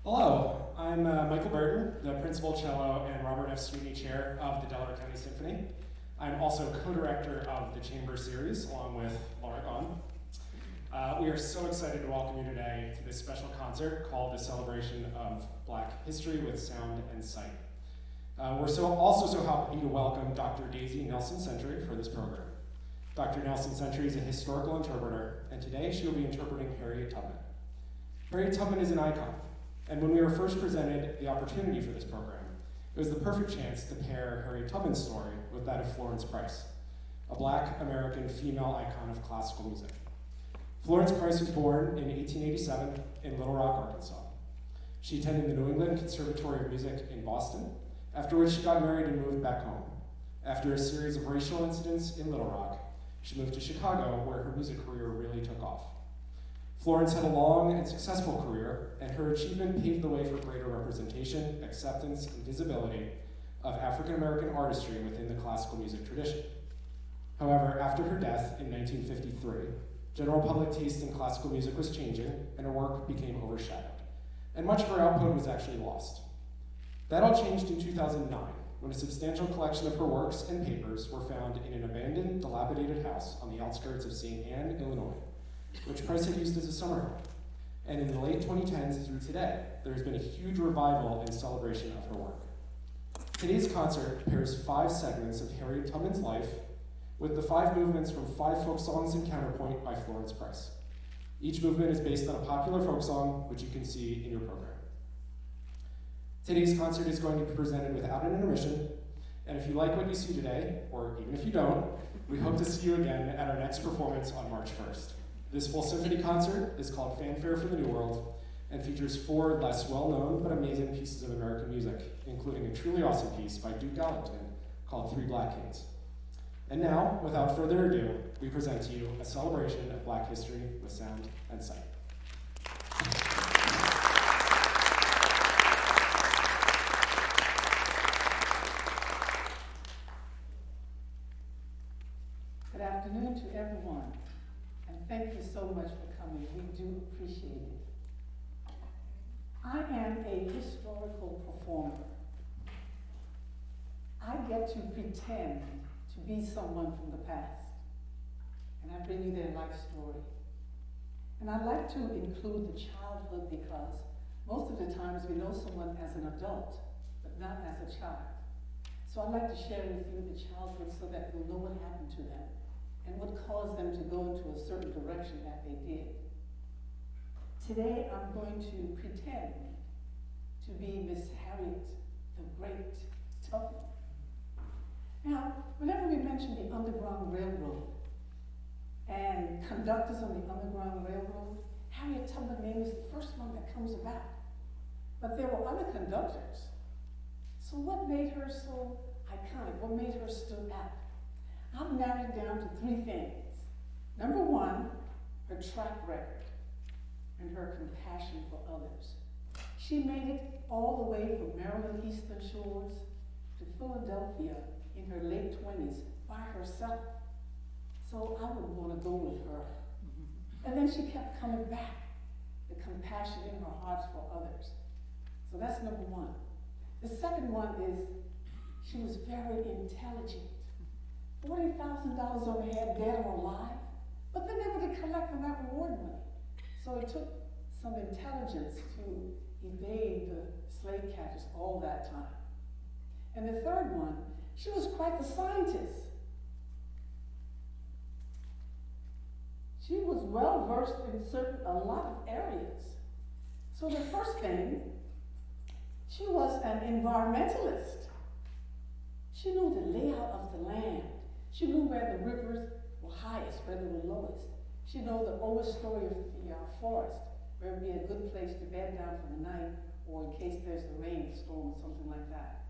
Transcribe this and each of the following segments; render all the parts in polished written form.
Hello, I'm Michael Berton, the Principal Cello and Robert F. Sweeney Chair of the Delaware County Symphony. I'm also co-director of the Chamber Series, along with Laura Goughan. We are so excited to welcome you today to this special concert called The Celebration of Black History with Sound and Sight. We're also so happy to welcome Dr. Daisy Nelson Sentry for this program. Dr. Nelson Sentry is a historical interpreter, and today she will be interpreting Harriet Tubman. Harriet Tubman is an icon. And when we were first presented the opportunity for this program, it was the perfect chance to pair Harriet Tubman's story with that of Florence Price, a Black American female icon of classical music. Florence Price was born in 1887 in Little Rock, Arkansas. She attended the New England Conservatory of Music in Boston, after which she got married and moved back home. After a series of racial incidents in Little Rock, she moved to Chicago, where her music career really took off. Florence had a long and successful career, and her achievement paved the way for greater representation, acceptance, and visibility of African-American artistry within the classical music tradition. However, after her death in 1953, general public taste in classical music was changing, and her work became overshadowed, and much of her output was actually lost. That all changed in 2009, when a substantial collection of her works and papers were found in an abandoned, dilapidated house on the outskirts of St. Anne, Illinois, which Price had used as a summer home. And in the late 2010s through today, there has been a huge revival and celebration of her work. Today's concert pairs 5 segments of Harriet Tubman's life with the 5 movements from 5 folk songs and Counterpoint by Florence Price. Each movement is based on a popular folk song, which you can see in your program. Today's concert is going to be presented without an intermission, and if you like what you see today, or even if you don't, we hope to see you again at our next performance on March 1st. This full symphony concert is called Fanfare for the New World and features 4 less well-known but amazing pieces of American music, including a truly awesome piece by Duke Ellington called 3 Black Kings. And now, without further ado, we present to you a celebration of Black history with sound and sight. Good afternoon to everyone. Thank you so much for coming. We do appreciate it. I am a historical performer. I get to pretend to be someone from the past, and I bring you their life story. And I like to include the childhood because most of the times we know someone as an adult, but not as a child. So I'd like to share with you the childhood so that you'll know what happened to them and what caused them to go into a certain direction that they did. Today, I'm going to pretend to be Miss Harriet, the Great Tubman. Now, whenever we mention the Underground Railroad and conductors on the Underground Railroad, Harriet Tubman name is the first one that comes about. But there were other conductors. So what made her so iconic? What made her stood out? I've narrowed it down to 3 things. Number 1, her track record and her compassion for others. She made it all the way from Maryland Eastern Shores to Philadelphia in her late 20s by herself. So I would want to go with her. And then she kept coming back, the compassion in her heart for others. So that's number 1. The second one is she was very intelligent. $40,000 on her head, dead or alive, but they never did collect on that reward money. So it took some intelligence to evade the slave catchers all that time. And the third one, she was quite the scientist. She was well versed in a lot of areas. So the first thing, she was an environmentalist. She knew the layout of the land. She knew where the rivers were highest, where they were lowest. She knew the overstory of the forest, where it would be a good place to bed down for the night, or in case there's a rainstorm or something like that.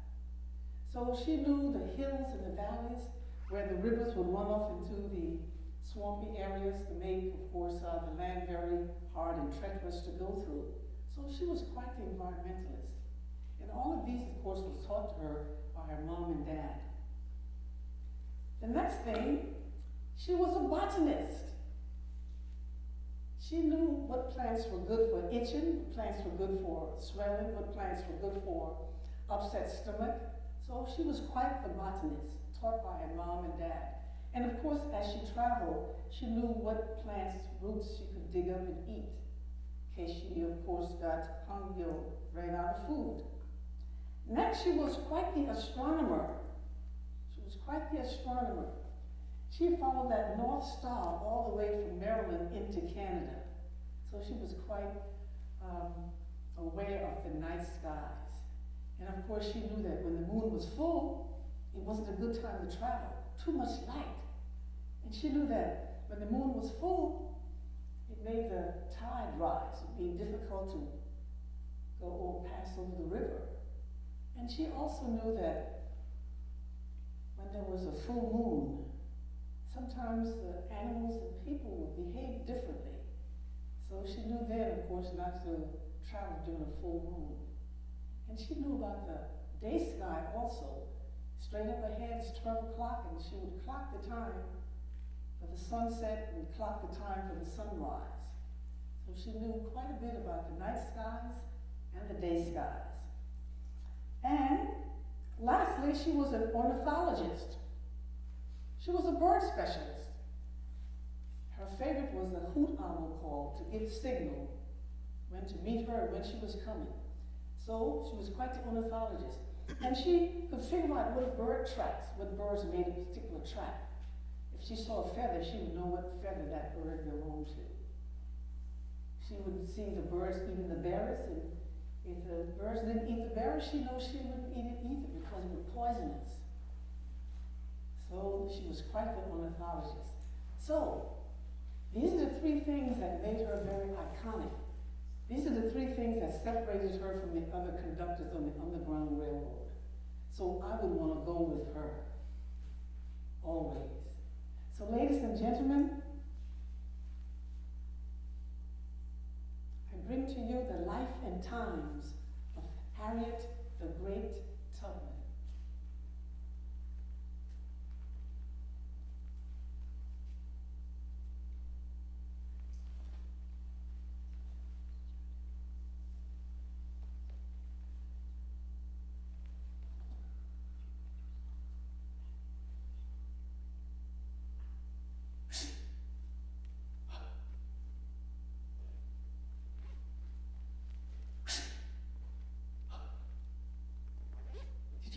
So she knew the hills and the valleys, where the rivers would run off into the swampy areas to make, of course, the land very hard and treacherous to go through. So she was quite the environmentalist. And all of these, of course, was taught to her by her mom and dad. The next thing, she was a botanist. She knew what plants were good for itching, what plants were good for swelling, what plants were good for upset stomach. So she was quite the botanist, taught by her mom and dad. And of course, as she traveled, she knew what plants, roots she could dig up and eat, in case she, of course, got hungry or ran out of food. Next, she was quite the astronomer. She was quite the astronomer. She followed that North Star all the way from Maryland into Canada. So she was quite aware of the night skies. And of course, she knew that when the moon was full, it wasn't a good time to travel, too much light. And she knew that when the moon was full, it made the tide rise. It would be difficult to go or pass over the river. And she also knew that when there was a full moon, sometimes the animals and people would behave differently. So she knew then, of course, not to travel during a full moon. And she knew about the day sky also. Straight up ahead is 12 o'clock, and she would clock the time for the sunset and clock the time for the sunrise. So she knew quite a bit about the night skies and the day skies. And lastly, she was an ornithologist. She was a bird specialist. Her favorite was the hoot owl call to give signal when to meet her and when she was coming. So she was quite the ornithologist. And she could figure out what a bird tracks, what birds made a particular track. If she saw a feather, she would know what feather that bird belonged to. She would see the birds eating the berries, and if the birds didn't eat the berries, she knows she wouldn't eat it either because it was poisonous. So she was quite the ornithologist. So these are the three things that made her very iconic. These are the three things that separated her from the other conductors on the Underground Railroad. So I would want to go with her, always. So ladies and gentlemen, I bring to you the life and times of Harriet the Great Tubman.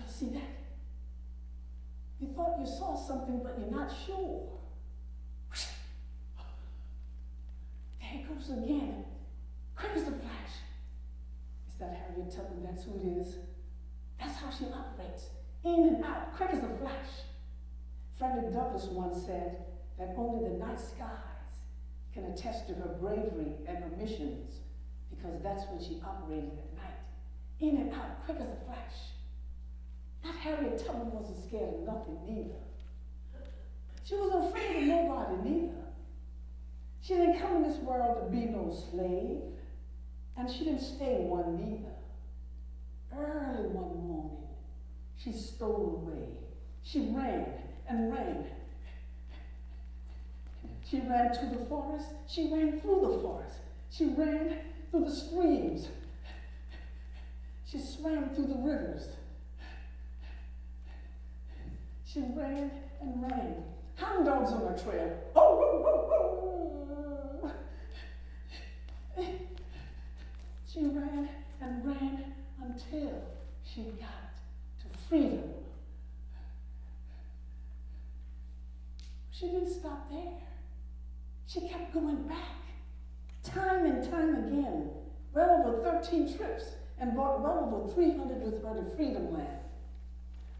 See that? You thought you saw something, but you're not sure. There it goes again. Quick as a flash. Is that Harriet Tubman? That's who it is. That's how she operates. In and out, quick as a flash. Frederick Douglass once said that only the night skies can attest to her bravery and her missions, because that's when she operated at night. In and out, quick as a flash. That Harriet Tubman wasn't scared of nothing neither. She wasn't afraid of nobody neither. She didn't come in this world to be no slave, and she didn't stay one neither. Early one morning, she stole away. She ran and ran. She ran to the forest. She ran through the forest. She ran through the streams. She swam through the rivers. She ran and ran. Hound dogs on her trail. Oh, oh, oh, oh. She ran and ran until she got to freedom. She didn't stop there. She kept going back, time and time again, well over 13 trips, and brought well over 300 with her to Freedom Land.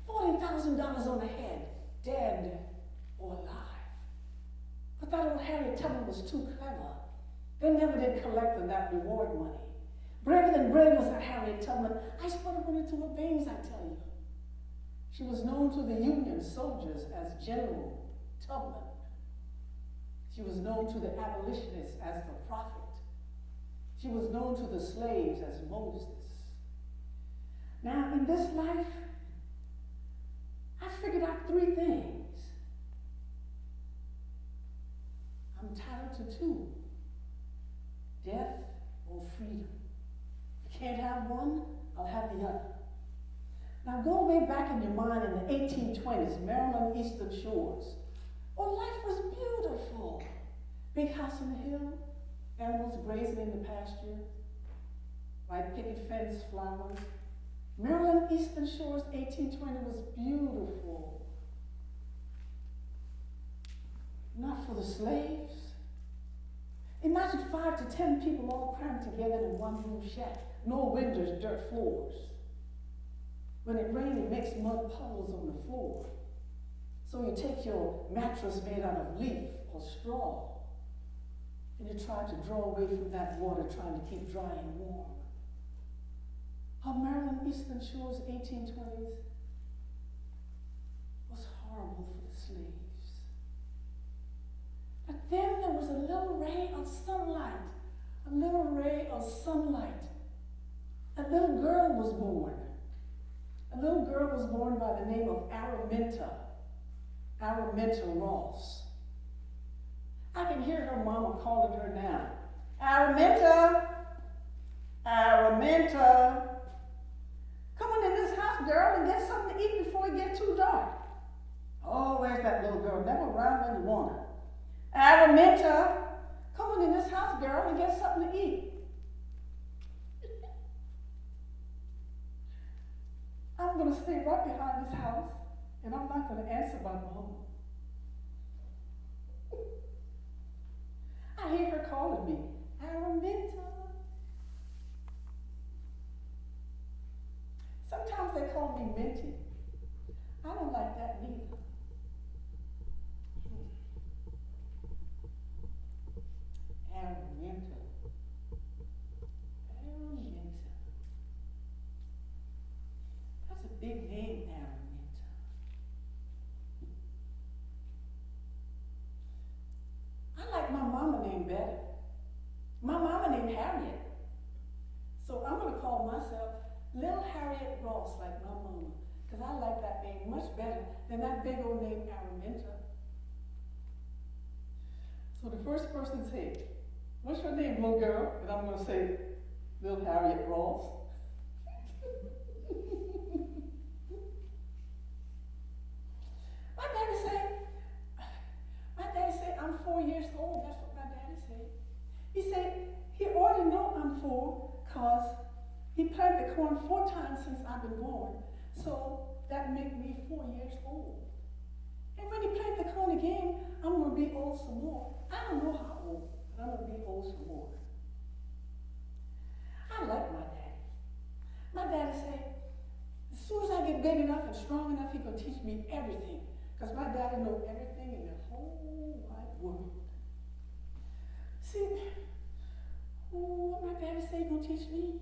$40,000 on the head, dead or alive. But that old Harriet Tubman was too clever. They never did collect on that reward money. Braver than brave was that Harriet Tubman. I spun her into her veins, I tell you. She was known to the Union soldiers as General Tubman. She was known to the abolitionists as the prophet. She was known to the slaves as Moses. Now, in this life, I figured out three things. I'm entitled to two. have one, I'll have the other. Now go way back in your mind in the 1820s, Maryland Eastern Shores. Oh, life was beautiful. Big house on the hill, animals grazing in the pasture, white picket fence, flowers. Maryland Eastern Shores, 1820 was beautiful. Not for the slaves. Imagine 5 to 10 people all crammed together in one room shack. No windows, dirt floors. When it rains, it makes mud puddles on the floor. So you take your mattress made out of leaf or straw, and you try to draw away from that water, trying to keep dry and warm. How Maryland Eastern Shores, 1820s, was horrible for the slaves. But then there was a little ray of sunlight, a little ray of sunlight. A little girl was born. A little girl was born by the name of Araminta Ross. I can hear her mama calling her now. Araminta, Araminta, come on in this house, girl, and get something to eat before it gets too dark. Oh, where's that little girl? Never around when you want her. Araminta, come on in this house, girl, and get something to eat. I'm going to stay right behind this house, and I'm not going to answer my mom. I hear her calling me, Araminta. Sometimes they call me Minty. I don't like that neither. Araminta. Araminta. That's a big name, Araminta. I like my mama name better. My mama named Harriet. So I'm going to call myself Little Harriet Ross, like my mama, because I like that name much better than that big old name, Araminta. So the first person says, what's your name, little girl? And I'm going to say, Little Harriet Ross. My daddy said, I'm 4 years old. That's what my daddy said. He said, he already know I'm 4 because he planted the corn 4 times since I've been born. So that make me 4 years old. And when he planted the corn again, I'm going to be old some more. I don't know how old, but I'm going to be old some more. I like my daddy. My daddy said, as soon as I get big enough and strong enough, he's going to teach me everything. Because my daddy knows everything in the whole wide world. See, what my daddy say he's going to teach me?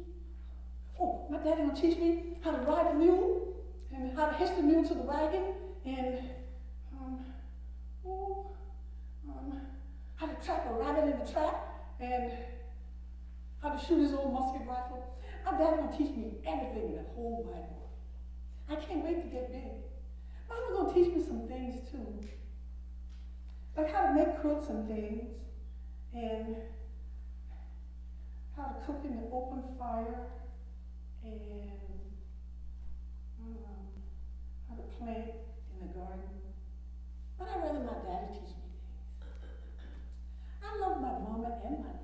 Oh, my daddy going to teach me how to ride a mule, and how to hitch the mule to the wagon, and how to trap a rabbit in the trap, and how to shoot his old musket rifle. My daddy going to teach me everything in the whole wide world. I can't wait to get big. Mama's going to teach me some things too, like how to make quilts and things, and how to cook in the open fire, and how to plant in the garden. But I'd rather my daddy teach me things. I love my mama and my daddy.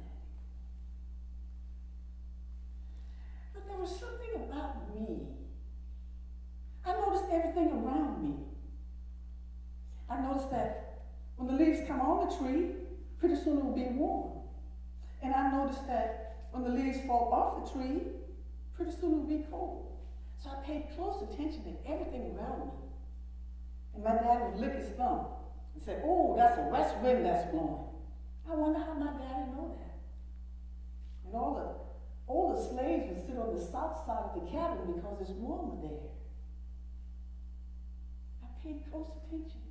But there was something about me. I noticed everything around me. I noticed that when the leaves come on the tree, pretty soon it will be warm. And I noticed that when the leaves fall off the tree, pretty soon it will be cold. So I paid close attention to everything around me. And my dad would lick his thumb and say, oh, that's a west wind that's blowing. I wonder how my daddy know that. And all the slaves would sit on the south side of the cabin because it's warmer there. I paid close attention.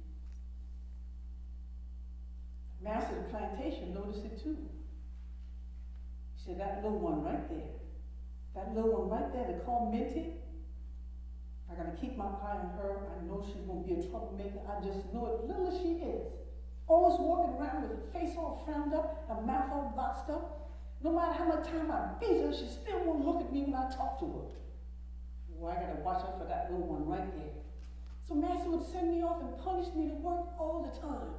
The master of the plantation noticed it too. He said, that little one right there, that little one right there, they call Minty. I gotta keep my eye on her. I know she won't be a troublemaker. I just know it, little as she is. Always walking around with her face all frowned up, her mouth all boxed up. No matter how much time I beat her, she still won't look at me when I talk to her. Well, I gotta watch out for that little one right there. So Master would send me off and punish me to work all the time.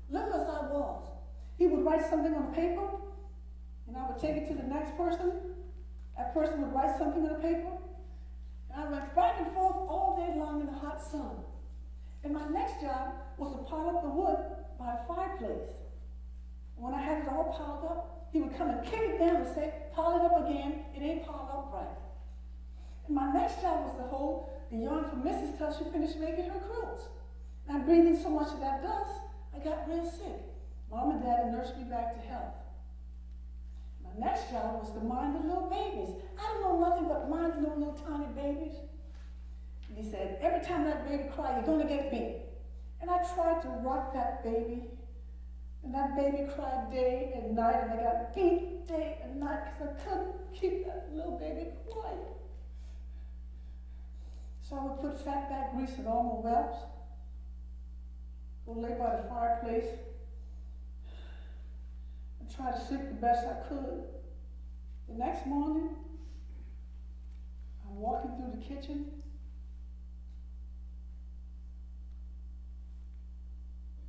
Little as I was. He would write something on paper, and I would take it to the next person. That person would write something on the paper, and I went back and forth all day long in the hot sun. And my next job was to pile up the wood by a fireplace. When I had it all piled up, he would come and kick it down and say, pile it up again, it ain't piled up right. And my next job was to hold the yarn for Mrs. till she finished making her quilts. And I'm breathing so much of that dust, I got real sick. Mom and Dad nursed me back to health. My next job was to mind the little babies. I don't know nothing but minding those little tiny babies. And he said, every time that baby cries, you're going to get beat. And I tried to rock that baby. And that baby cried day and night, and I got beat day and night because I couldn't keep that little baby quiet. So I would put fatback grease in all my whelps, go lay by the fireplace, and try to sleep the best I could. The next morning, I'm walking through the kitchen.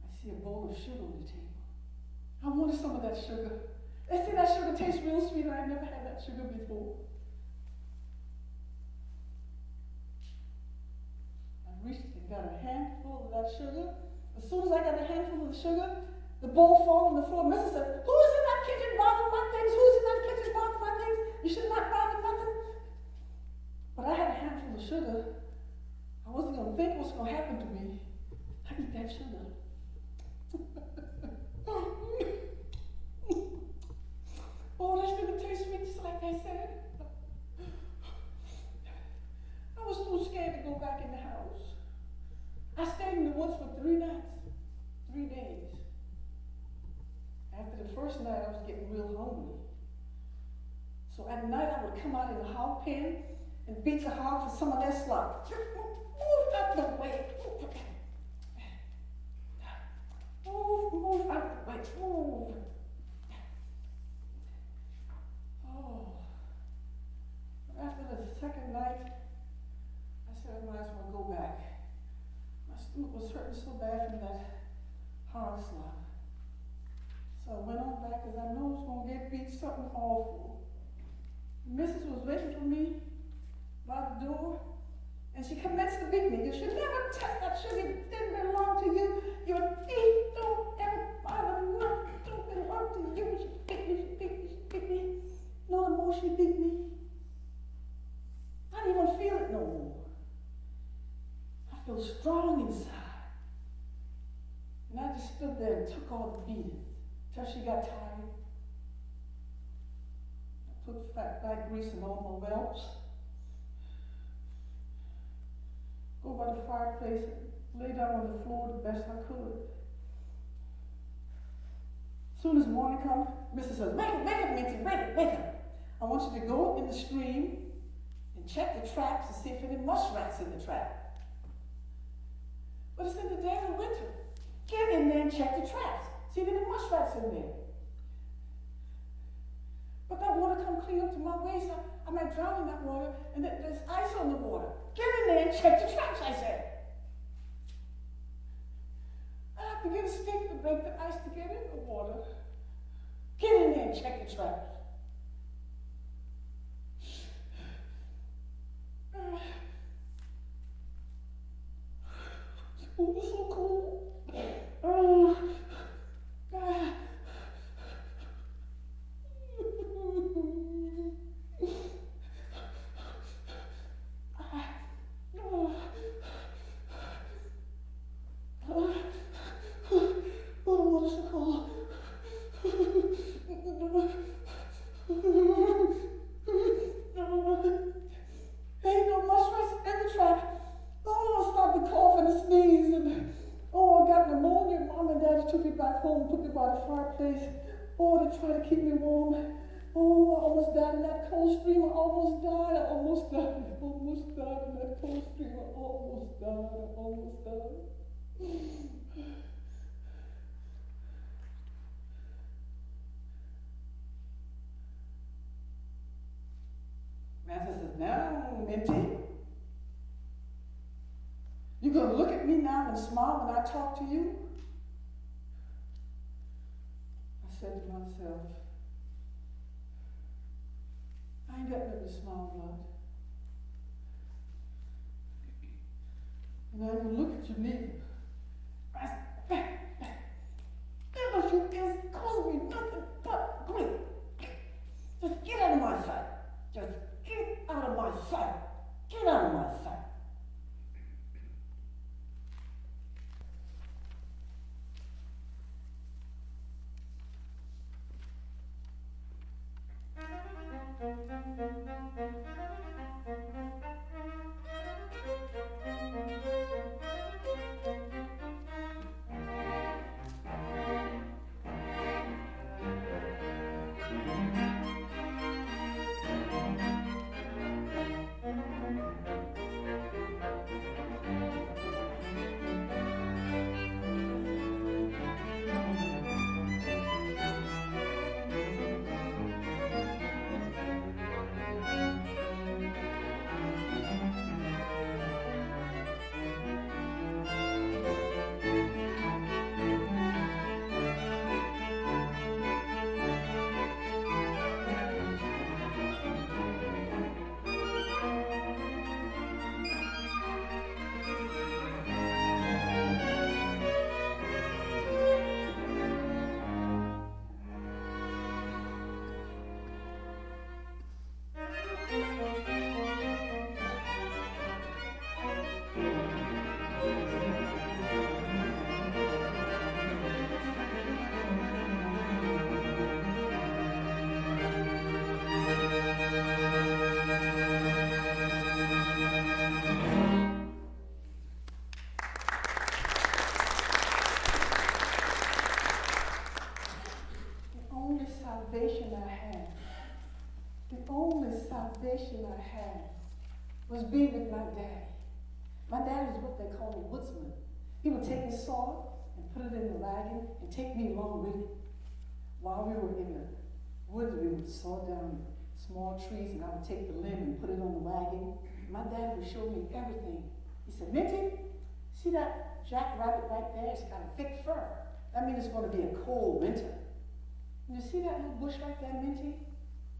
I see a bowl of sugar on the table. I wanted some of that sugar. They say that sugar tastes real sweet, and I never had that sugar before. I reached and got a handful of that sugar. As soon as I got a handful of the sugar, the bowl fell on the floor. Mrs. said, who is in that kitchen bothering my things? Who's in that kitchen bothering my things? You should not bother nothing. But I had a handful of sugar. I wasn't going to think what's going to happen to me. I eat that sugar. Oh, that sugar tastes sweet just like they said. I was too scared to go back in the house. I stayed in the woods for 3 nights, 3 days. After the first night, I was getting real hungry. So at night, I would come out in the hog pen and beat the hog for some of their slop. Move out the way. Move out the way. Move. Oh. After the second night, I said I might as well go back. My stomach was hurting so bad from that hog slop. So I went on back because I knew I was going to get beat something awful. Mrs. was waiting for me by the door, and she commenced to beat me. You should never touch that sugar. It didn't belong to you. Your teeth don't ever bother me. Don't belong to you. She beat me, she beat me, she beat me. No more she beat me. I don't even feel it no more. I feel strong inside. And I just stood there and took all the beating till she got tired. I put fatback grease in all my whelps. Go by the fireplace and lay down on the floor the best I could. As soon as morning comes, Mrs. says, wake up, Minty, wake up. I want you to go in the stream and check the traps to see if any muskrats in the trap. But it's in the dead of winter. Get in there and check the traps. See if any muskrats in there. But that water come clean up to my waist. I might drown in that water, and there's ice on the water. Get in there and check the traps, I said. I have to get a stick to break the ice to get in the water. Get in there and check the traps. Oh, it's so cool. Ain't no mushrooms in the trap. Oh, I started to cough and sneeze, and I got pneumonia. Mom and Dad took me back home, put me by the fireplace. To try to keep me warm. I almost died in that cold stream. I almost died in that cold stream. I almost died. to smile when I talk to you? I said to myself, I ain't got nothing to smile about. And I even look at you neither. I said, Devil, you is causing me nothing but grief. Just get out of my sight. Just get out of my sight. Get out of my sight. Salvation I had was being with my daddy. My dad was what they call a woodsman. He would take his saw and put it in the wagon and take me along with him. While we were in the woods, we would saw down small trees, and I would take the limb and put it on the wagon. My dad would show me everything. He said, Minty, see that jackrabbit right there? It's got a thick fur. That means it's going to be a cold winter. And you see that little bush right there, Minty?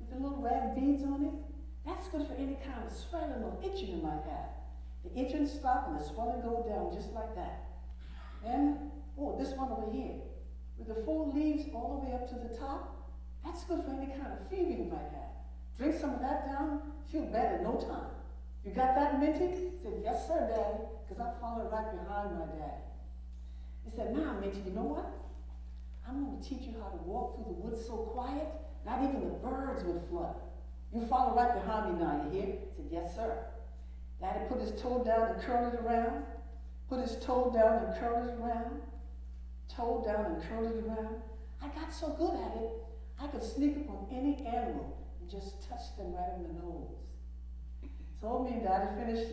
With the little red beads on it? That's good for any kind of swelling or itching you might have. The itching stop and the swelling go down just like that. And, oh, this one over here, with the full leaves all the way up to the top, that's good for any kind of fever you might have. Drink some of that down, feel better in no time. You got that, Minty? He said, yes, sir, Daddy, because I followed right behind my daddy. He said, now, Minty, you know what? I'm going to teach you how to walk through the woods so quiet, not even the birds would flutter. You follow right behind me now, you hear? He said, yes, sir. Daddy put his toe down and curled it around. Put his toe down and curled it around. Toe down and curled it around. I got so good at it, I could sneak up on any animal and just touch them right in the nose. So me and Daddy finished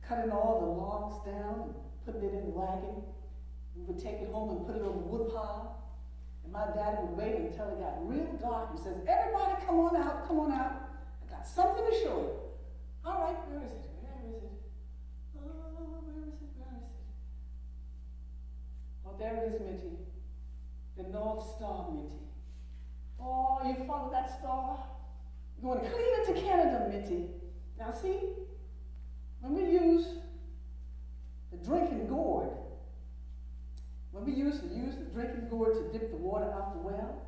cutting all the logs down and putting it in the wagon. We would take it home and put it on the wood pile. And my daddy would wait until it got real dark and says, everybody come on out, come on out. I got something to show you. All right, where is it? Where is it? Oh, where is it? Where is it? Oh, there it is, Minty. The North Star, Minty. Oh, you follow that star? You're going clean into Canada, Minty. Now see, when we use the drinking gourd, when we use the drinking gourd to dip the water out the well,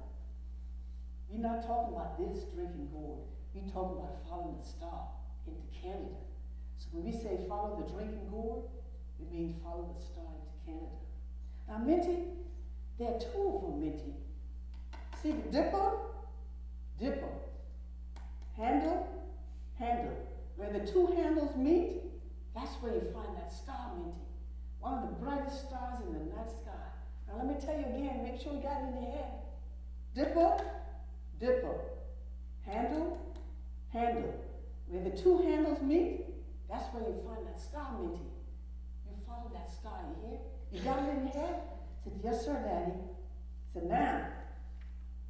we're not talking about this drinking gourd. We're talking about following the star into Canada. So when we say follow the drinking gourd, we mean follow the star into Canada. Now, Minty, there are two of them, Minty. See the dipper, dipper, handle, handle. Where the two handles meet, that's where you find that star, Minty. One of the brightest stars in the night sky. Now let me tell you again, make sure you got it in your head. Dipper, dipper, handle, handle. Where the two handles meet, that's where you find that star, Minty. You follow that star, you hear? You got it in your head? I said, yes, sir, Daddy. I said, now,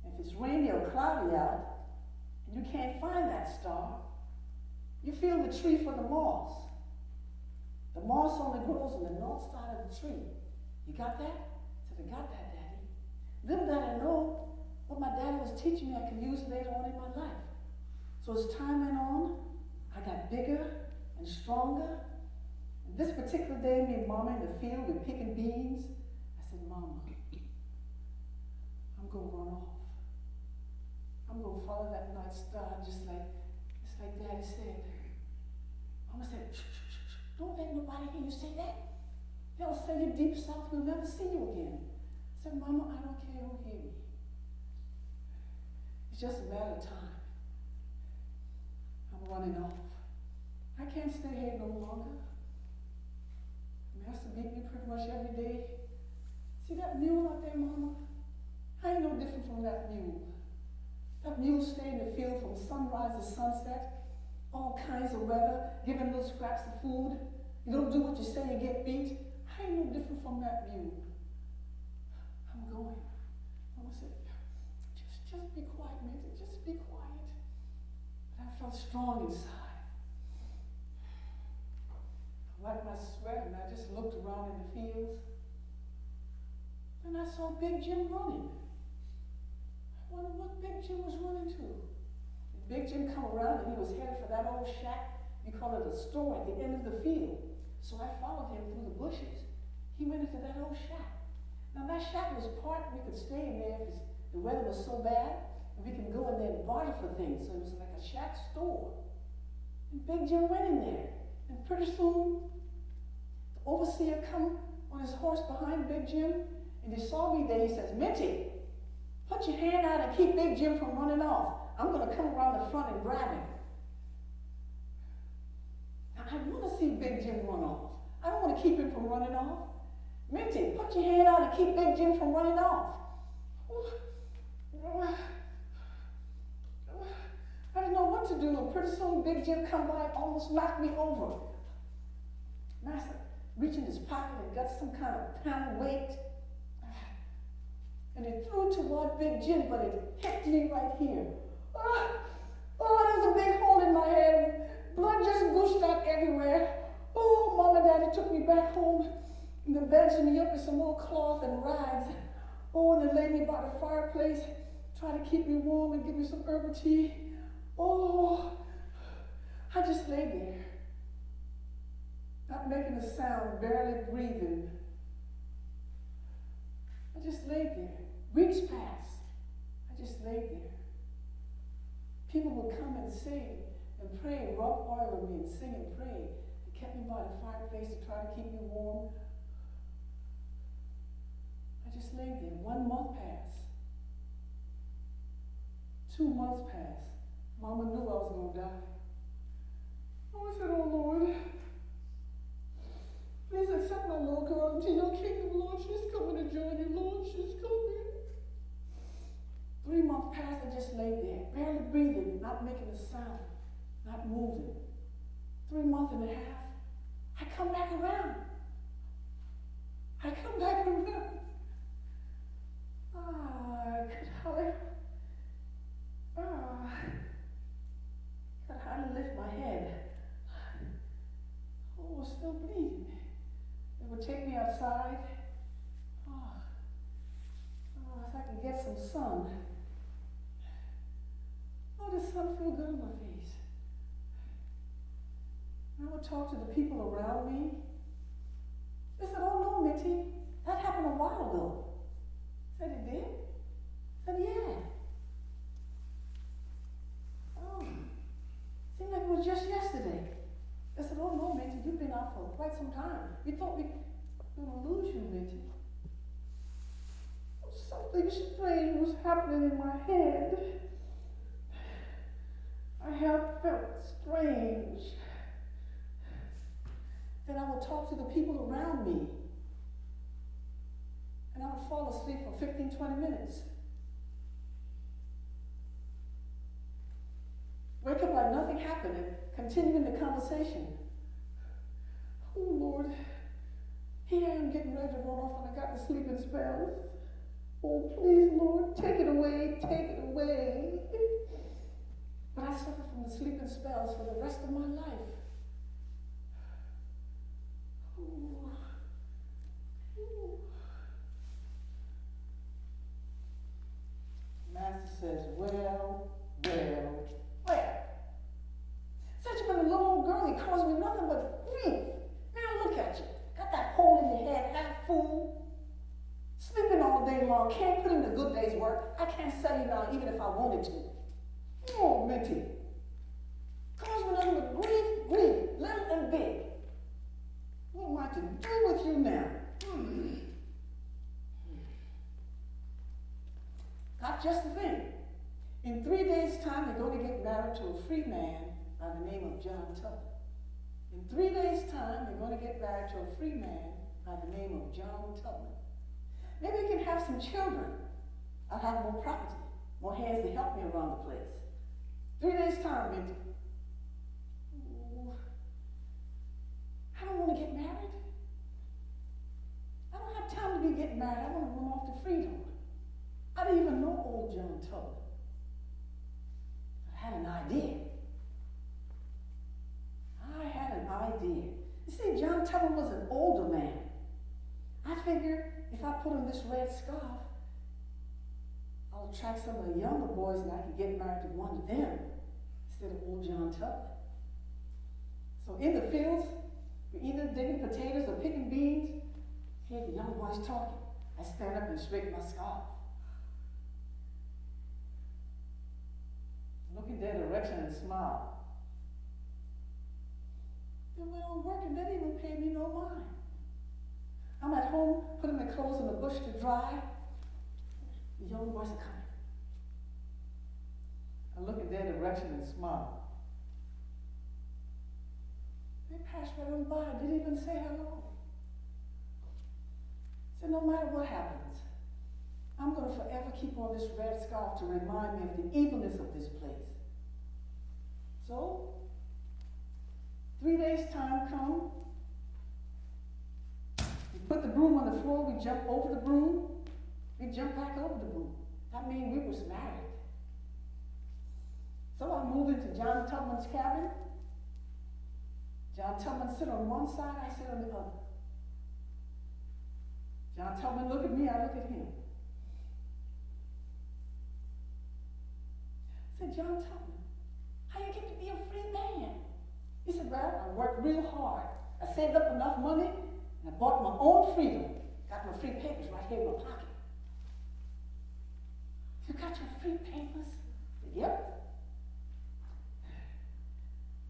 if it's rainy or cloudy out, and you can't find that star, you feel the tree for the moss. The moss only grows on the north side of the tree. You got that? I said, I got that, Daddy. Little did I know what my daddy was teaching me I could use later on in my life. So as time went on, I got bigger and stronger. And this particular day, me and Mama in the field, we're picking beans. I said, Mama, I'm going to run off. I'm going to follow that night star just like Daddy said. Mama said, shh, shh, shh, shh. Don't let nobody hear you say that. They'll send you deep south, we'll never see you again. I said, Mama, I don't care who hear me. It's just a matter of time. I'm running off. I can't stay here no longer. Master beat me pretty much every day. See that mule out there, Mama? I ain't no different from that mule. That mule stayed in the field from sunrise to sunset, all kinds of weather, giving little scraps of food. You don't do what you say, you get beat. I ain't no different from that mule. I'm going. Mama said, just be quiet, Minty, just be quiet. But I felt strong inside. I wiped my sweat and I just looked around in the fields. And I saw Big Jim running. I wondered what Big Jim was running to. And Big Jim come around and he was headed for that old shack. We call it a store at the end of the field. So I followed him through the bushes. He went into that old shack. Now that shack was part, we could stay in there if the weather was so bad, and we can go in there and barter for things. So it was like a shack store. And Big Jim went in there. And pretty soon, the overseer come on his horse behind Big Jim, and he saw me there. He says, Minty, put your hand out and keep Big Jim from running off. I'm going to come around the front and grab him. Now, I want to see Big Jim run off. I don't want to keep him from running off. Minty, put your hand out and keep Big Jim from running off. I didn't know what to do, and pretty soon Big Jim come by and almost knocked me over. Master reached in his pocket and got some kind of pound weight, and he threw it toward Big Jim, but it hit me right here. There's a big hole in my head. Blood just gushed out everywhere. Oh, Mom and Daddy took me back home, and they bandaged me up with some more cloth and rags. Oh, and they laid me by the fireplace, tried to keep me warm and give me some herbal tea. Oh, I just lay there, not making a sound, barely breathing. I just laid there. Weeks passed. I just laid there. People would come and sing and pray, rub oil on me and sing and pray. They kept me by the fireplace to try to keep me warm. I just laid there. 1 month passed. 2 months passed. Mama knew I was going to die. I said, oh Lord, please accept my little girl into your kingdom, Lord. She's coming to join you, Lord. She's coming. 3 months passed, I just laid there, barely breathing, not making a sound, not moving. 3 months and a half, I come back around. I come back around. Could hardly lift my head. Oh, I was still bleeding. They would take me outside. If I could get some sun. Oh, the sun feel good on my face. And I would talk to the people around me. They said, oh no, Mitty, that happened a while ago. I said, it did? I said, yeah. Oh, seemed like it was just yesterday. I said, oh no, Mitty, you've been out for quite some time. We thought we were going to lose you, Mitty. Something strange was happening in my head. I have felt strange. Then I would talk to the people around me. And I would fall asleep for 15, 20 minutes. Wake up like nothing happened and continuing the conversation. Oh Lord, here I am getting ready to run off and I got the sleeping spells. Oh please Lord, take it away, take it away. But I suffered from the sleeping spells for the rest of my life. Ooh. Ooh. Master says, well. Since you've been a little old girl, he calls me nothing but grief. Now look at you. Got that hole in your head, half fool. Sleeping all day long, can't put in a good day's work. I can't sell you now even if I wanted to. Oh, Minty. Calls me nothing but grief, little and big. What am I to do with you now? Got just the thing. In 3 days' time, you're going to get married to a free man by the name of John Tubman. In 3 days' time, you're going to get married to a free man by the name of John Tubman. Maybe you can have some children. I'll have more property, more hands to help me around the place. 3 days' time, Minty. Ooh. I don't want to get married. I don't have time to be getting married. I want to run off to freedom. I didn't even know old John Tubman. I had an idea. You see, John Tubman was an older man. I figured if I put on this red scarf, I'll attract some of the younger boys and I can get married to one of them instead of old John Tubman. So in the fields, we're either digging potatoes or picking beans. Hear the young boys talking. I stand up and straighten my scarf. Look in their direction and smile. They went on working, they didn't even pay me no mind. I'm at home putting my clothes in the bush to dry. The young boys are coming. I look in their direction and smile. They passed right on by, didn't even say hello. So no matter what happens, I'm going to forever keep on this red scarf to remind me of the evilness of this place. So, 3 days' time come. We put the broom on the floor, we jump over the broom, we jump back over the broom. That means we was married. So I moved into John Tubman's cabin. John Tubman sit on one side, I sit on the other. John Tubman look at me, I look at him. I said, John Tubman, how you get to be a free man? He said, well, I worked real hard. I saved up enough money, and I bought my own freedom. Got my free papers right here in my pocket. You got your free papers? I said, yep.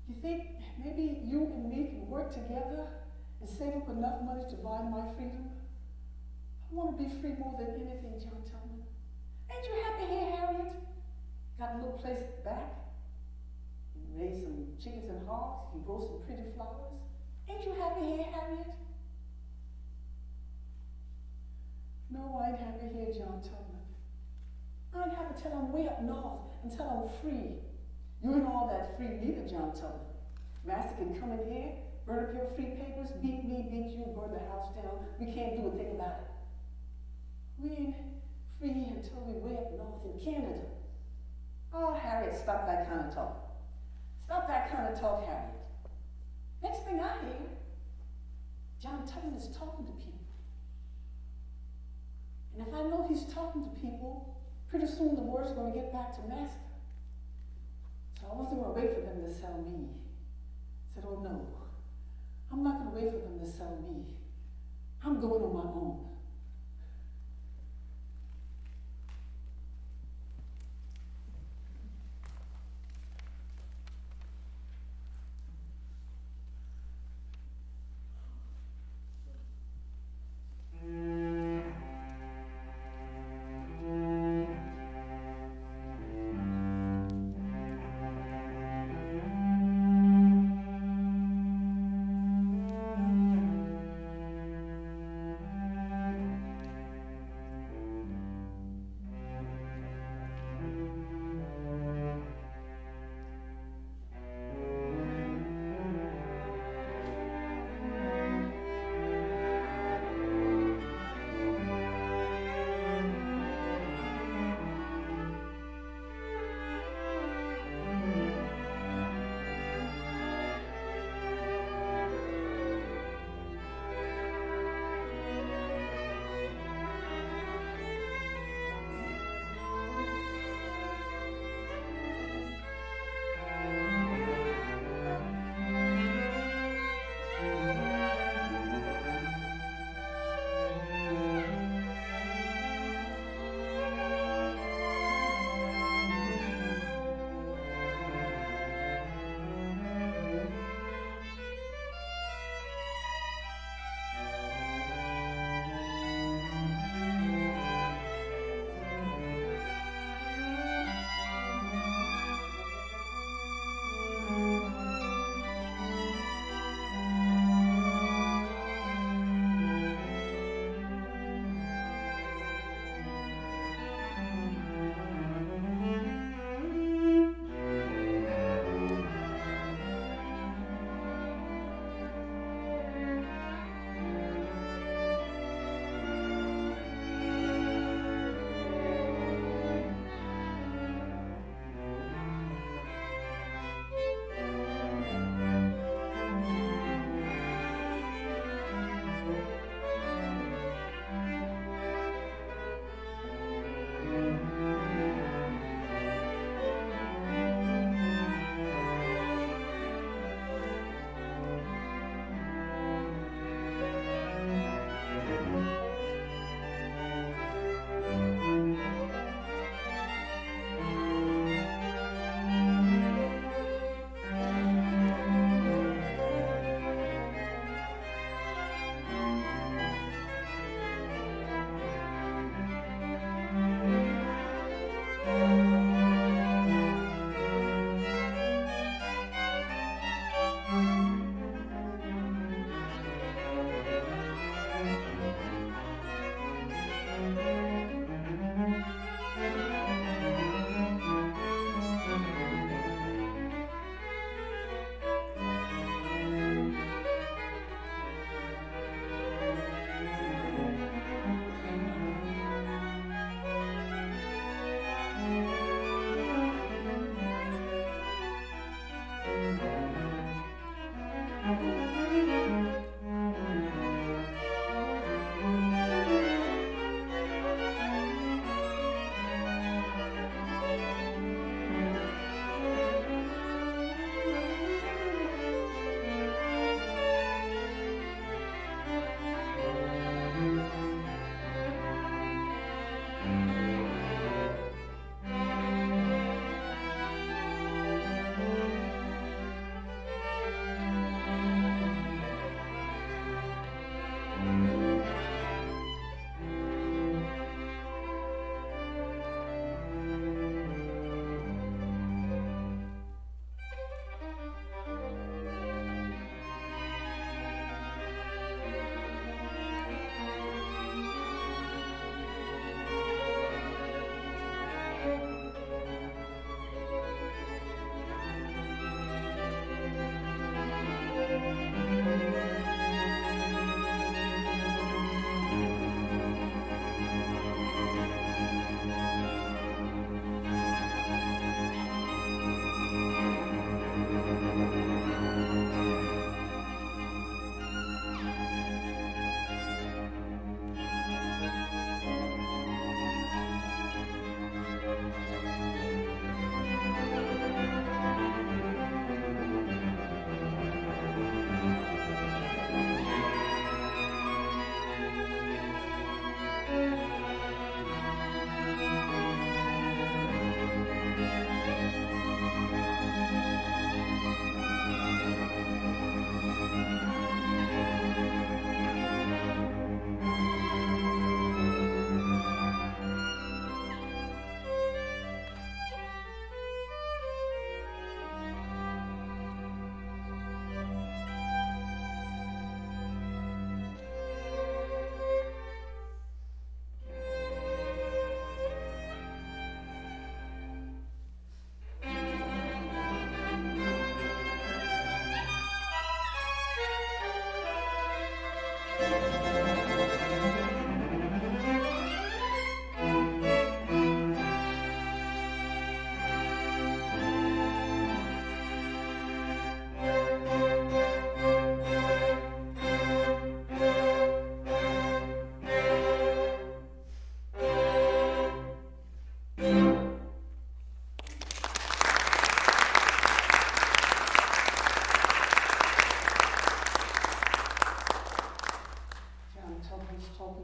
You think maybe you and me can work together and save up enough money to buy my freedom? I want to be free more than anything, John Tubman. Ain't you happy here, Harriet? Got a little place back. You raise some chickens and hogs. You grow some pretty flowers. Ain't you happy here, Harriet? No, I ain't happy here, John Tubman. I ain't happy till I'm way up north, until I'm free. You ain't all that free neither, John Tubman. Master can come in here, burn up your free papers, beat me, beat you, burn the house down. We can't do a thing about it. We ain't free until we way up north in Canada. Oh, Harriet, stop that kind of talk. Stop that kind of talk, Harriet. Next thing I hear, John Tubman is talking to people. And if I know he's talking to people, pretty soon the word's going to get back to Master. So I wasn't going to wait for them to sell me. I said, oh no, I'm not going to wait for them to sell me. I'm going on my own.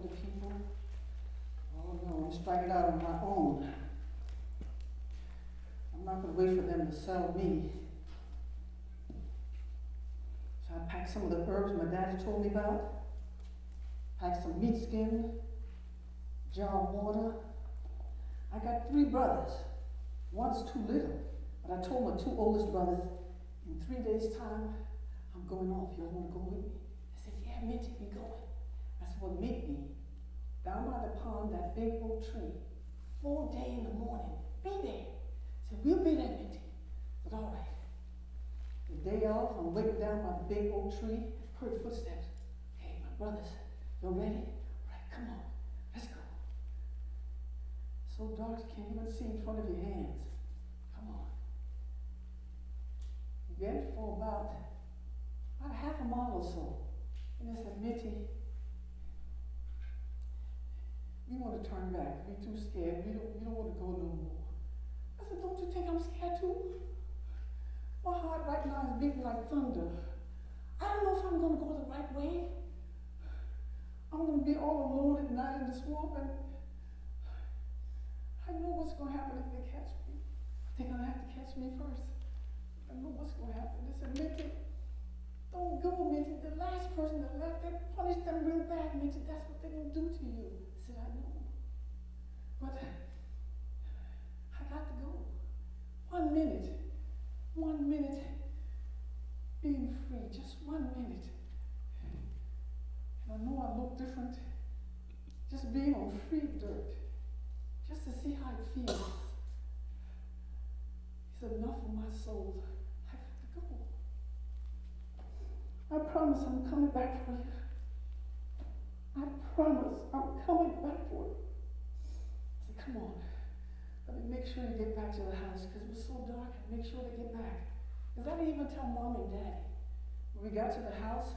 other people. Oh no, I'm striking out on my own. I'm not going to wait for them to sell me. So I packed some of the herbs my daddy told me about. Packed some meat skin, jar of water. I got 3 brothers. One's too little, but I told my 2 oldest brothers, in 3 days' time, I'm going off. Y'all want to go with me? They said, yeah, Minty, we going. I said, well, meet me down by the pond, that big oak tree, full day in the morning. Be there. I said, we'll be there, Minty. I said, all right. The day off, I'm waiting down by the big oak tree, heard footsteps. Hey, my brothers, you ready? All right, come on, let's go. So dark you can't even see in front of your hands. Come on. We went for about half a mile or so. And I said, Mitty, we want to turn back. We're too scared. We don't want to go no more. I said, don't you think I'm scared too? My heart right now is beating like thunder. I don't know if I'm going to go the right way. I'm going to be all alone at night in the swamp, and I know what's going to happen if they catch me. They're going to have to catch me first. I know what's going to happen. They said, Minty, don't go, Minty. The last person that left, they punished them real bad, Minty. That's what they're going to do to you. I said, I know. But I got to go. 1 minute. 1 minute being free. Just 1 minute. And I know I look different. Just being on free dirt. Just to see how it feels. It's enough for my soul. I got to go. I promise I'm coming back for you. I promise I'm coming back for you. I said, come on. Let me make sure you get back to the house, because it was so dark. Make sure they get back. Because I didn't even tell Mom and Daddy. When we got to the house,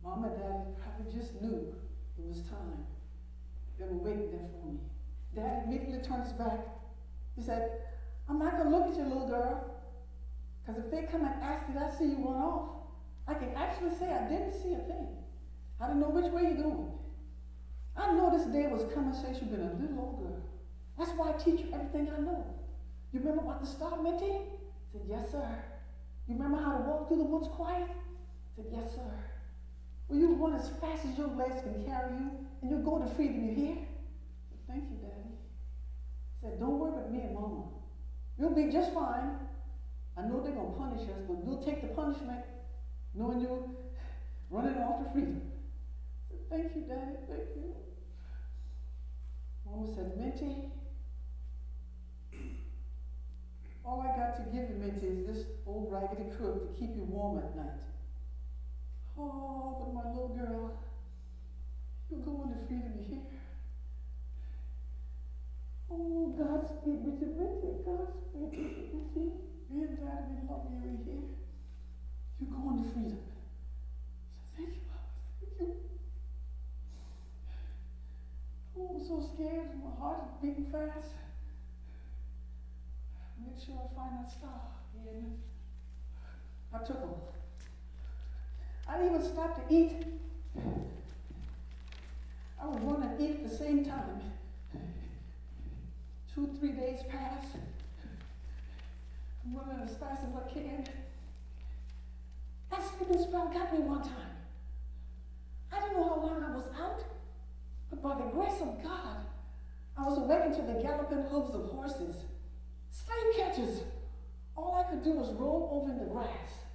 Mom and Daddy probably just knew it was time. They were waiting there for me. Dad immediately turned his back. He said, I'm not going to look at you, little girl, because if they come and ask, did I see you run off? I can actually say I didn't see a thing. I didn't know which way you're going. I know this day was coming since you've been a little old girl. That's why I teach you everything I know. You remember about the star, Minty? I said, yes, sir. You remember how to walk through the woods quiet? I said, yes, sir. Will you run as fast as your legs can carry you, and you'll go to freedom, you hear? I said, thank you, Daddy. I said, don't worry about me and Mama. You'll be just fine. I know they're going to punish us, but we'll take the punishment, knowing you're running off to freedom. I said, thank you, Daddy, thank you. Mama said, Minty, all I got to give you, Minty, is this old raggedy crook to keep you warm at night. Oh, but my little girl, you're going to freedom, you hear? Oh, Godspeed with you, Minty, Godspeed with you, Minty. Me and Daddy, we love you, you hear? You're going to freedom. So thank you, Mama, thank you. Oh, I'm so scared. My heart is beating fast. Make sure I find that star. And I took them. I didn't even stop to eat. I would run and eat at the same time. 2, 3 days pass. I'm running as fast as I can. That sleeping spell got me one time. I didn't know how long I was out. But by the grace of God, I was awakened to the galloping hooves of horses, slave catchers. All I could do was roll over in the grass.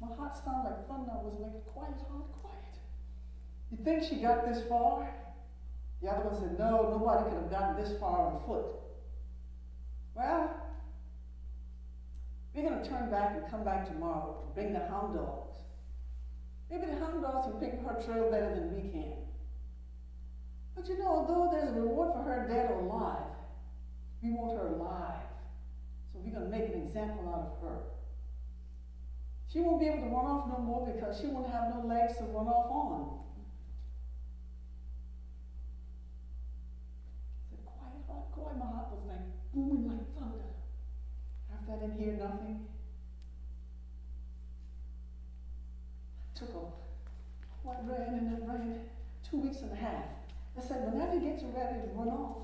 My heart sounded like thunder. I was like, quiet, heart, quiet. You think she got this far? The other one said, no, nobody could have gotten this far on foot. Well, we're going to turn back and come back tomorrow and bring the hound dogs. Maybe the hound dogs can pick her trail better than we can. But you know, although there's a reward for her dead or alive, we want her alive. So we're going to make an example out of her. She won't be able to run off no more because she won't have no legs to run off on. I said, quiet, heart, quiet. My heart was like booming like thunder. After I didn't hear nothing, I took off. Oh, I ran and I ran 2 weeks and a half. I said, whenever you get ready to run off,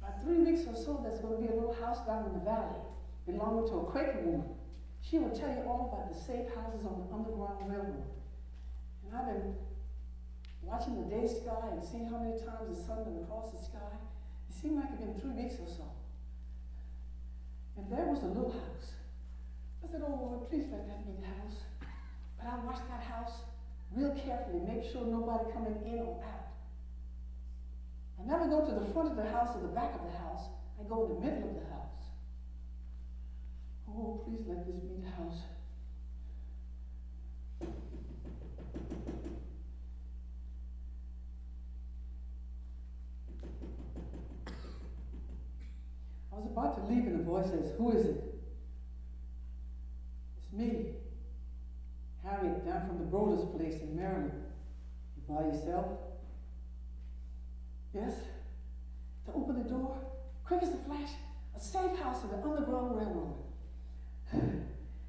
by 3 weeks or so, there's going to be a little house down in the valley belonging to a Quaker woman. She will tell you all about the safe houses on the Underground Railroad. And I've been watching the day sky and seeing how many times the sun went across the sky. It seemed like it had been 3 weeks or so. And there was a little house. I said, oh Lord, please let that be the house. But I watched that house real carefully, make sure nobody coming in or out. I never go to the front of the house or the back of the house. I go in the middle of the house. Oh, please let this be the house. I was about to leave and the voice says, who is it? It's me, Harriet, down from the Brothers place in Maryland. You by yourself? Yes? To open the door, quick as a flash, a safe house in the Underground Railroad.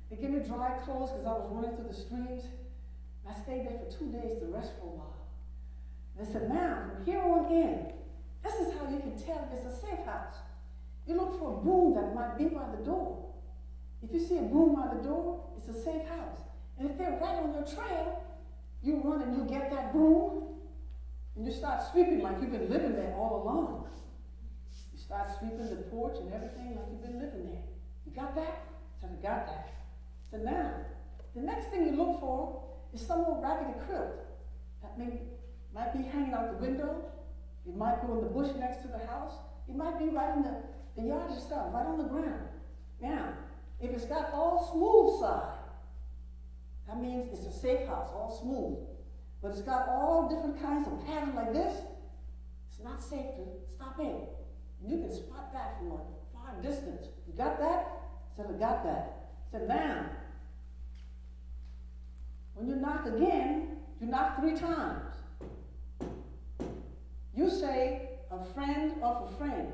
They gave me dry clothes because I was running through the streams. I stayed there for 2 days to rest for a while. They said, now, from here on in, this is how you can tell if it's a safe house. You look for a broom that might be by the door. If you see a broom by the door, it's a safe house. And if they're right on your trail, you run and you get that broom, and you start sweeping like you've been living there all along. You start sweeping the porch and everything like you've been living there. You got that? So I got that. So now, the next thing you look for is some old raggedy quilt that might be hanging out the window. It might be in the bush next to the house. It might be right in the yard itself, right on the ground. Now, if it's got all smooth side, that means it's a safe house, all smooth. But it's got all different kinds of pattern like this, it's not safe to stop in. And you can spot that from a far distance. You got that? Said I got that. Said now, when you knock again, you knock 3 times. You say, a friend of a friend.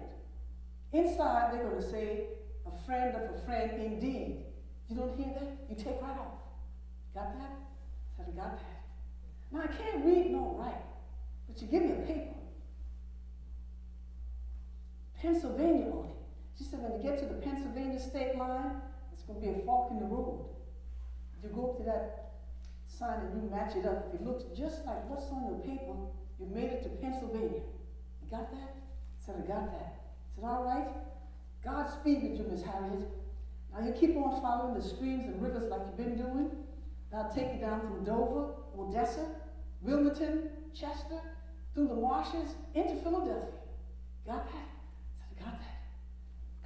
Inside, they're going to say, a friend of a friend indeed. You don't hear that? You take right off. Got that? Said I got that. Now, I can't read nor write, but you give me a paper. Pennsylvania on it. She said, when you get to the Pennsylvania state line, it's going to be a fork in the road. You go up to that sign and you match it up. If it looks just like what's on your paper, you made it to Pennsylvania. You got that? Said, I got that. Said, all right. Godspeed with you, Miss Harriet. Now you keep on following the streams and rivers like you've been doing. I'll take you down through Dover, Odessa, Wilmington, Chester, through the marshes, into Philadelphia. Got that? Said, I got that.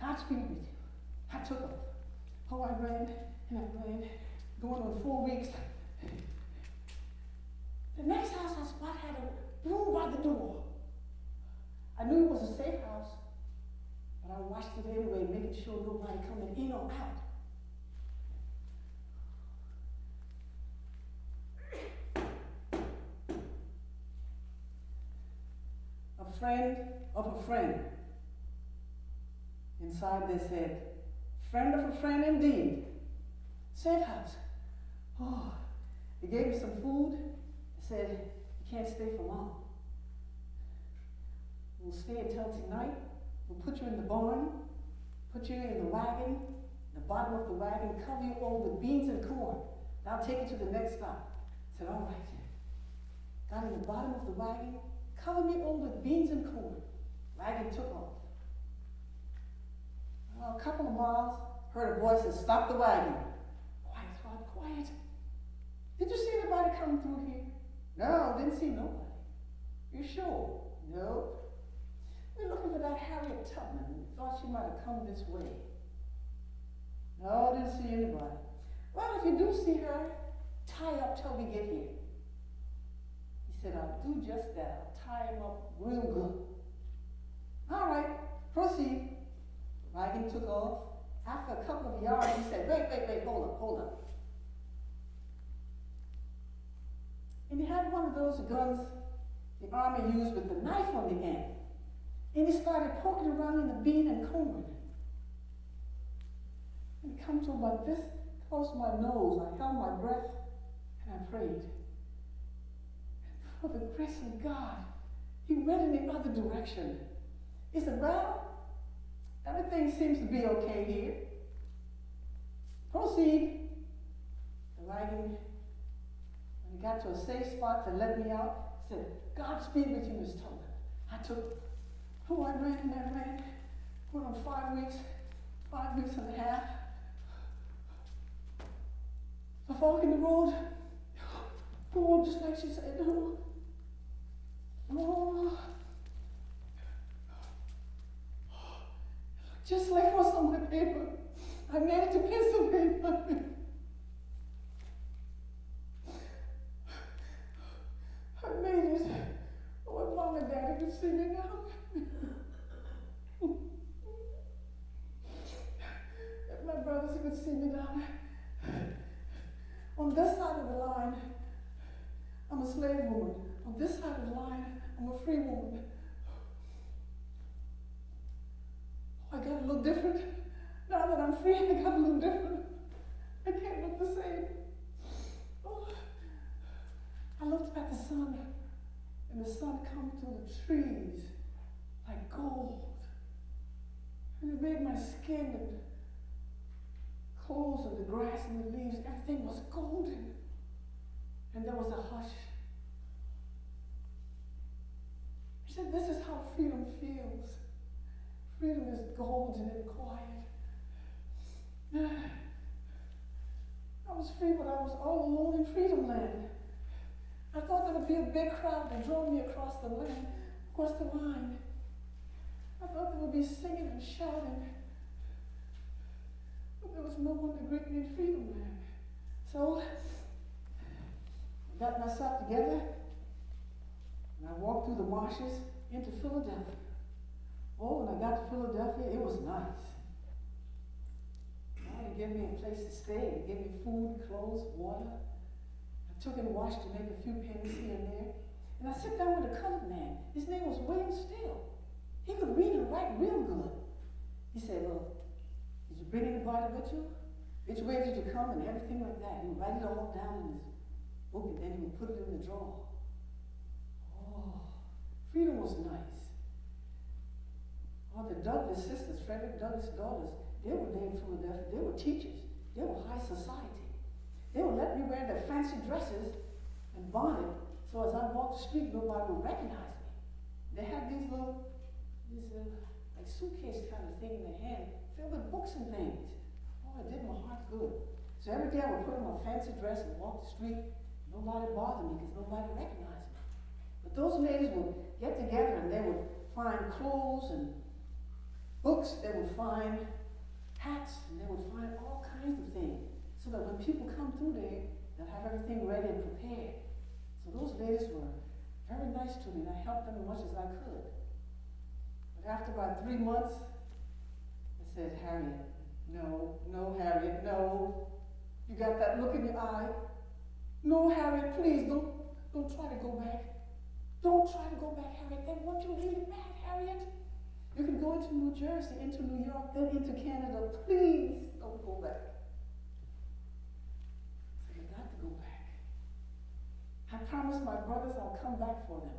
Godspeed with you. I took off. Oh, I ran and I ran, going on 4 weeks. The next house I spot had a broom by the door. I knew it was a safe house, but I watched it anyway, making sure nobody coming in or out. A friend of a friend. Inside they said, friend of a friend indeed. Safe house. Oh, they gave me some food. They said, you can't stay for long. We'll stay until tonight. We'll put you in the barn, put you in the wagon, the bottom of the wagon, cover you over with beans and corn. And I'll take you to the next stop. I said, all right. Got in the bottom of the wagon, covered me over with beans and corn. Wagon took off. A couple of miles, heard a voice that stopped the wagon. Quiet, Todd, quiet. Did you see anybody come through here? No, didn't see nobody. You sure? No. We're looking for that Harriet Tubman. Thought she might have come this way. No, didn't see anybody. Well, if you do see her, tie up till we get here. He said, I'll do just that. I'll tie him up real good. All right, proceed. Wagon took off. After a couple of yards, he said, wait, hold up. And he had one of those guns the army used with the knife on the end. And he started poking around in the bean and corn. And he come to about this close to my nose. I held my breath and I prayed. for the grace of God, he went in the other direction. He said, well, everything seems to be okay here. Proceed. The wagon, when he got to a safe spot to let me out, he said, Godspeed with you, Miss Tubman. I ran and I ran. Went on 5 weeks and a half. A fork in the road. Oh, just like she said, oh. Just like what's on my paper. I made it to Pennsylvania. I made it. Oh, Mom and Daddy can see me now. If my brothers could see me down on this side of the line, I'm a slave woman. On this side of the line, I'm a free woman. I gotta look different. Now that I'm free, I gotta look different. I can't look the same. Oh. I looked at the sun, and the sun come through the trees like gold. And it made my skin and clothes and the grass and the leaves, everything was golden. And there was a hush. She said, this is how freedom feels. Freedom is golden and quiet. I was free, but I was all alone in freedom land. I thought there would be a big crowd to draw me across the line. I thought there would be singing and shouting. But there was no one to greet me in freedom land. So, I got myself together, and I walked through the marshes into Philadelphia. Oh, when I got to Philadelphia, it was nice. They gave me a place to stay. They gave me food, clothes, water. I took and washed to make a few pennies here and there. And I sat down with a colored man. His name was William Steele. He could read and write real good. He said, well, did you bring anybody with you? Which way did you come? And everything like that. He would write it all down in his book, and then he would put it in the drawer. Oh, freedom was nice. Oh, the Douglas sisters, Frederick Douglas' daughters, they were there in Philadelphia. They were teachers. They were high society. They would let me wear their fancy dresses and bonnet, so as I walked the street, nobody would recognize me. They had these like suitcase kind of thing in their hand, filled with books and things. Oh, it did my heart good. So every day I would put on my fancy dress and walk the street. Nobody bothered me because nobody recognized me. But those ladies would get together and they would find clothes and books. They would find hats, and they would find all kinds of things, so that when people come through there, they'll have everything ready and prepared. So those ladies were very nice to me, and I helped them as much as I could. But after about 3 months, I said, Harriet, no, Harriet, no. You got that look in your eye. No, Harriet, please, don't try to go back. Don't try to go back, Harriet. They want you really bad, Harriet. You can go into New Jersey, into New York, then into Canada. Please don't go back. So I got to go back. I promised my brothers I'll come back for them.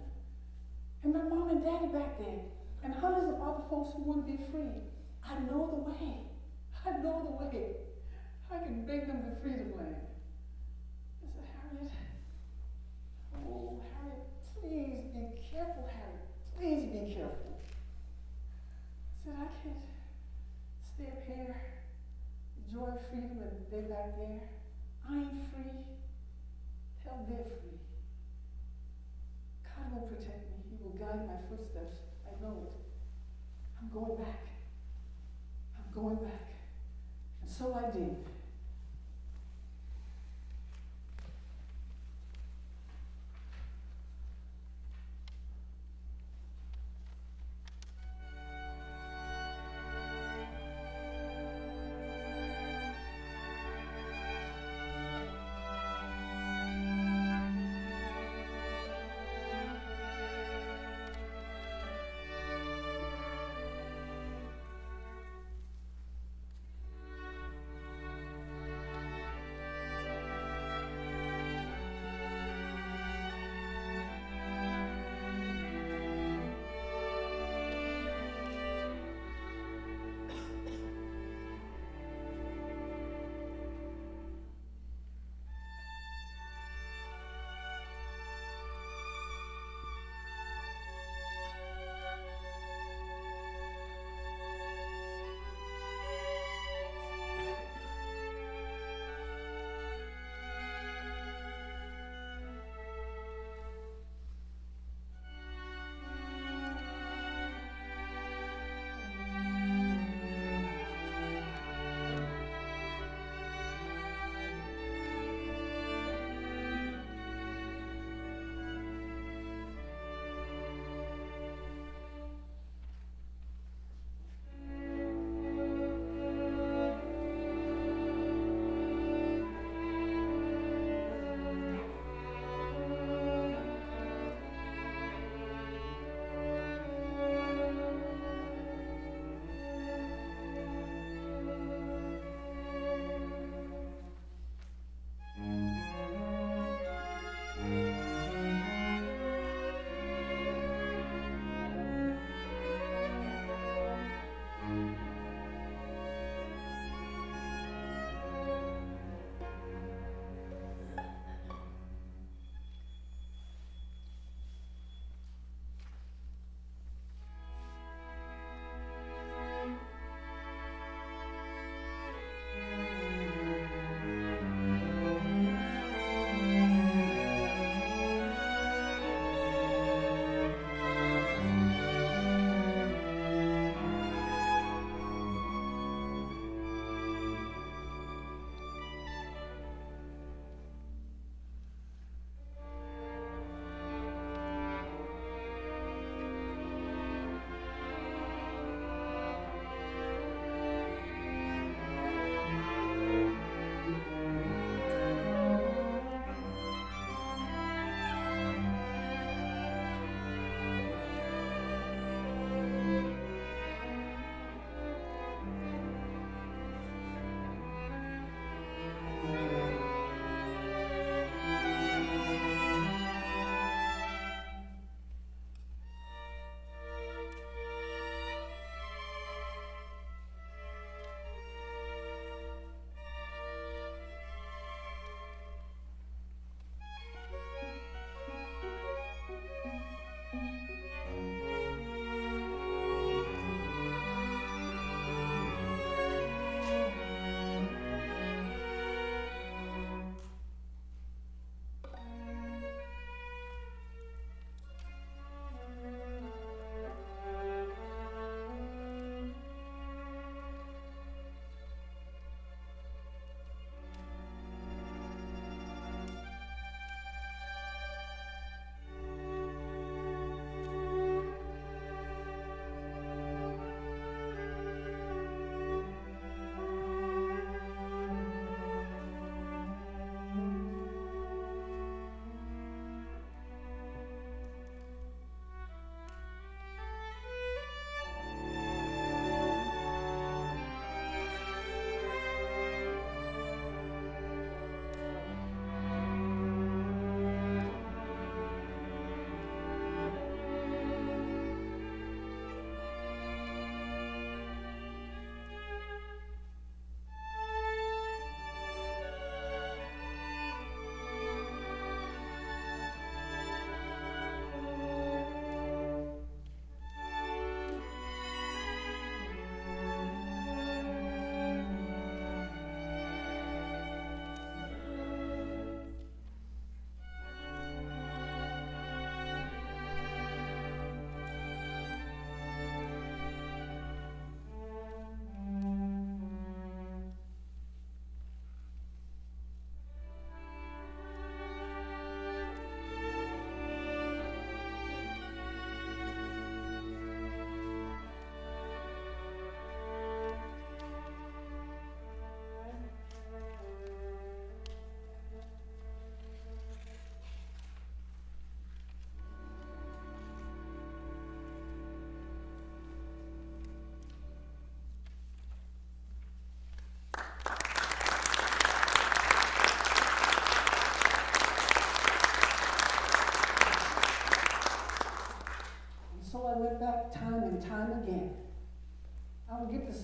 And my mom and daddy back there, and hundreds of other folks who want to be free. I know the way. I know the way. I can bring them to freedom land. I said, Harriet, oh, Harriet, please be careful, Harriet. Please be careful. I said, I can't stay up here, enjoy freedom, and they back there. I ain't free. Tell they're free. God will protect me. He will guide my footsteps. I know it. I'm going back. I'm going back. And so I did.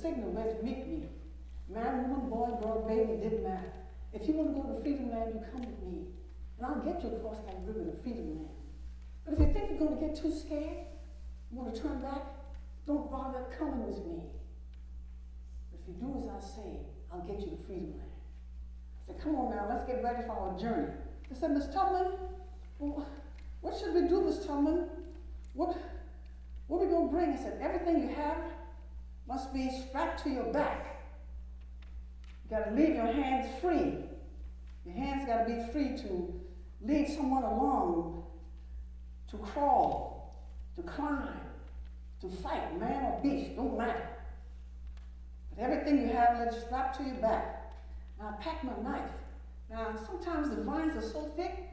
signal where to meet me. Man, woman, boy, girl, baby, didn't matter. If you want to go to Freedom Land, you come with me. And I'll get you across that river to Freedom Land. But if you think you're going to get too scared, you want to turn back, don't bother coming with me. But if you do as I say, I'll get you to Freedom Land. I said, come on now, let's get ready for our journey. I said, Miss Tubman, well, what should we do, Miss Tubman? What are we going to bring? I said, everything you have must be strapped to your back. You got to leave your hands free. Your hands got to be free to lead someone along, to crawl, to climb, to fight, man or beast, don't matter. But everything you have, let it strap to your back. Now I pack my knife. Now sometimes the vines are so thick,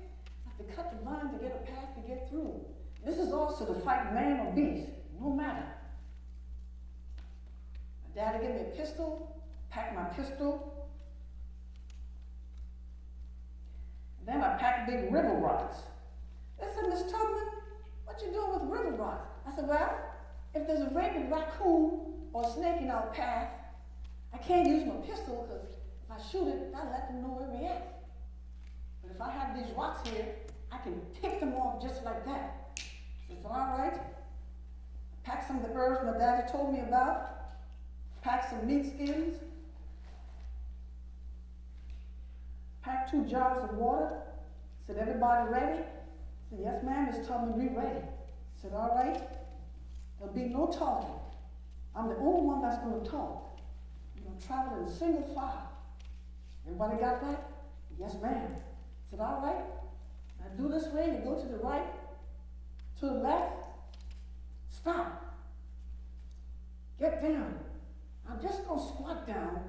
I have to cut the vine to get a path to get through. This is also to fight man or beast, no matter. My daddy gave me a pistol, packed my pistol. And then I packed big river rocks. They said, Miss Tubman, what you doing with river rocks? I said, well, if there's a rabid raccoon or a snake in our path, I can't use my pistol because if I shoot it, that'll let them know where we're at. But if I have these rocks here, I can pick them off just like that. So it's all right. Pack some of the herbs my daddy told me about. Pack some meat skins. Pack 2 jars of water. Said, everybody ready? I said, yes, ma'am, Miss Tubman, we ready. I said, all right. There'll be no talking. I'm the only one that's going to talk. We're going to travel in single file. Everybody got that? Yes, ma'am. I said, all right. Now do this way. You go to the right, to the left. Stop. Get down. I'm just going to squat down.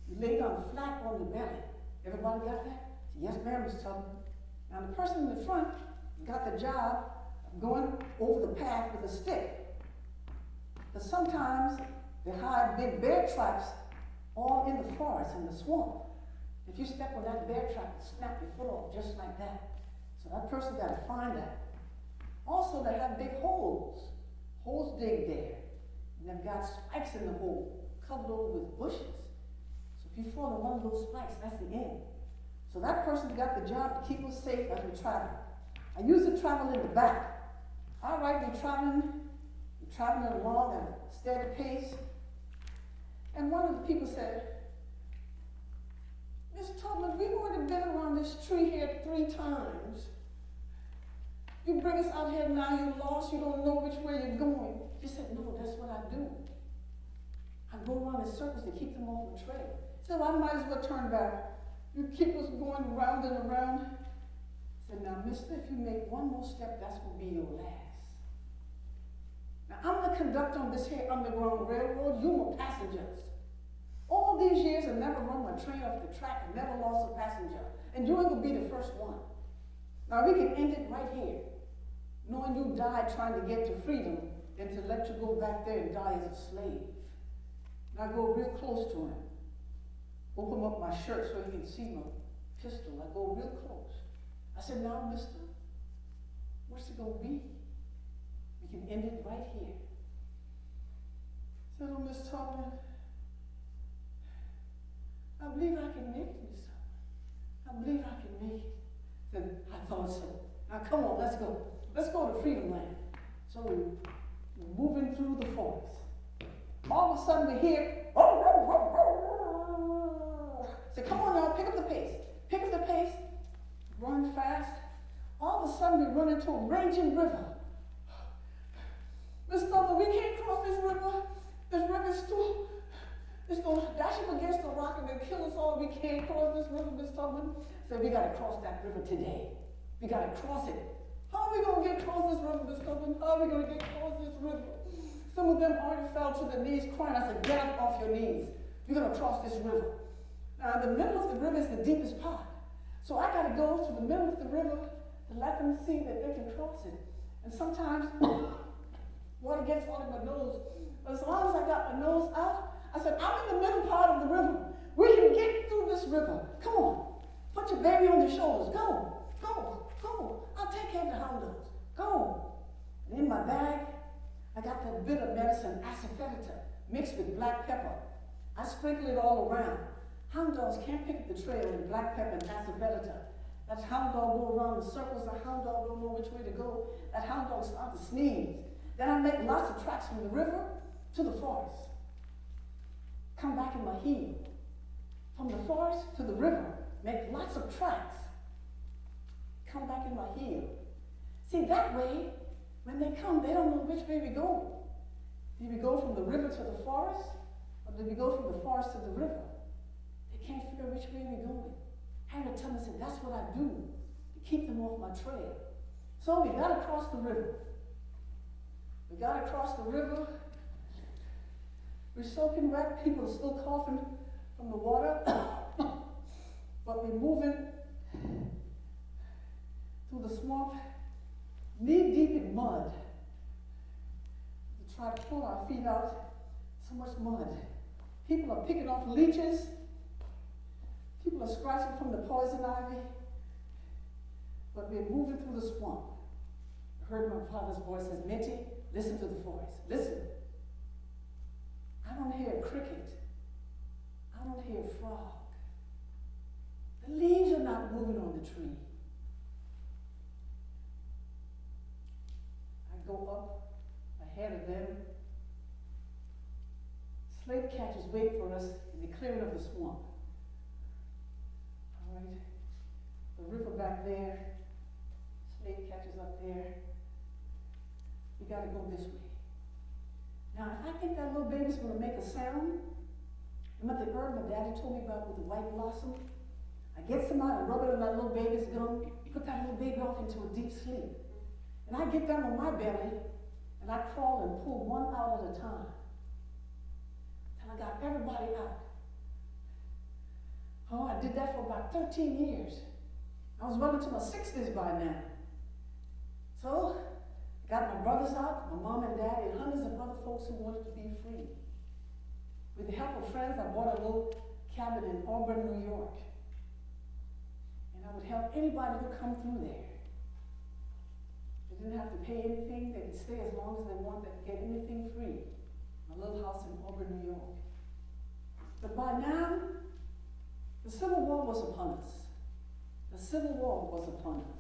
You lay down flat on your belly. Everybody got that? I said, yes, ma'am, Miss Tubman. Now the person in the front got the job of going over the path with a stick. But sometimes they hide big bear traps all in the forest, in the swamp. If you step on that bear trap, it'll snap your foot off just like that. So that person got to find that. Also, they have big holes. Holes dig there. And they've got spikes in the hole, covered over with bushes. So if you fall in one of those spikes, that's the end. So that person's got the job to keep us safe as we travel. I usually travel in the back. All right, we're traveling along at a steady pace. And one of the people said, Miss Tubman, we've already been around this tree here 3 times. You bring us out here now, you're lost, you don't know which way you're going. She said, no, that's what I do. I go around in circles to keep them off the trail. So I might as well turn back. You keep us going round and around. I said, now, mister, if you make one more step, that's going to be your last. Now, I'm the conductor on this here Underground Railroad. You were passengers. All these years, I never run my train off the track and never lost a passenger. And you're going to be the first one. Now, we can end it right here, knowing you died trying to get to freedom and to let you go back there and die as a slave. And I go real close to him. Open up my shirt so he can see my pistol. I go real close. I said, now, mister, what's it going to be? We can end it right here. I said, oh, Miss Tubman, I believe I can make it, Miss Tubman. I believe I can make it. I said, I thought so. Now, come on, let's go. Let's go to Freedom Land. So we're moving through the forest. All of a sudden, we hear, say, come on now, pick up the pace. Pick up the pace. Run fast. All of a sudden, we run into a raging river. Miss Tubman, we can't cross this river. This river's too. It's going to dash up against the rock and then kill us all. We can't cross this river, Miss Tubman. So we got to cross that river today. We got to cross it. How are we going to get across this river, Miss Tubman? How are we going to get across this river? Some of them already fell to their knees crying. I said, get up off your knees. We're going to cross this river. Now, the middle of the river is the deepest part. So I got to go to the middle of the river to let them see that they can cross it. And sometimes water gets all in my nose. But as long as I got my nose out, I said, I'm in the middle part of the river. We can get through this river. Come on. Put your baby on your shoulders. Go. Go. Go. I'll take care of the houndos. Go. And in my bag, I got that bit of medicine, asafoetida. mixed with black pepper. I sprinkle it all around. Hound dogs can't pick up the trail in black pepper and assafoetida. That hound dog go around in circles, that hound dog don't know which way to go. That hound dog starts to sneeze. Then I make lots of tracks from the river to the forest. Come back in my heel. From the forest to the river, make lots of tracks. Come back in my heel. See, that way, when they come, they don't know which way we go. Do we go from the river to the forest, or do we go from the forest to the river? They can't figure which way we're going. Harriet Tubman said, that's what I do to keep them off my trail. So we got to cross the river. We got to cross the river. We're soaking wet. People are still coughing from the water. But we're moving through the swamp, knee deep in mud. To try to pull our feet out, so much mud. People are picking off leeches. People are scratching from the poison ivy. But we're moving through the swamp. I heard my father's voice says, Mitty, listen to the voice. Listen. I don't hear a cricket. I don't hear a frog. The leaves are not moving on the tree. I go up ahead of them. Slave catchers wait for us in the clearing of the swamp. All right. The river back there. Slave catchers up there. We got to go this way. Now, if I think that little baby's going to make a sound, remember the herb my daddy told me about with the white blossom? I get some out and rub it on that little baby's gum, put that little baby off into a deep sleep. And I get down on my belly, and I crawl and pull one out at a time. Till I got everybody out. Oh, I did that for about 13 years. I was well into my 60s by now. So, got my brothers out, my mom and dad, and hundreds of other folks who wanted to be free. With the help of friends, I bought a little cabin in Auburn, New York. And I would help anybody who come through there. They didn't have to pay anything. They could stay as long as they wanted. They could get anything free. My little house in Auburn, New York. But by now, the Civil War was upon us. The Civil War was upon us.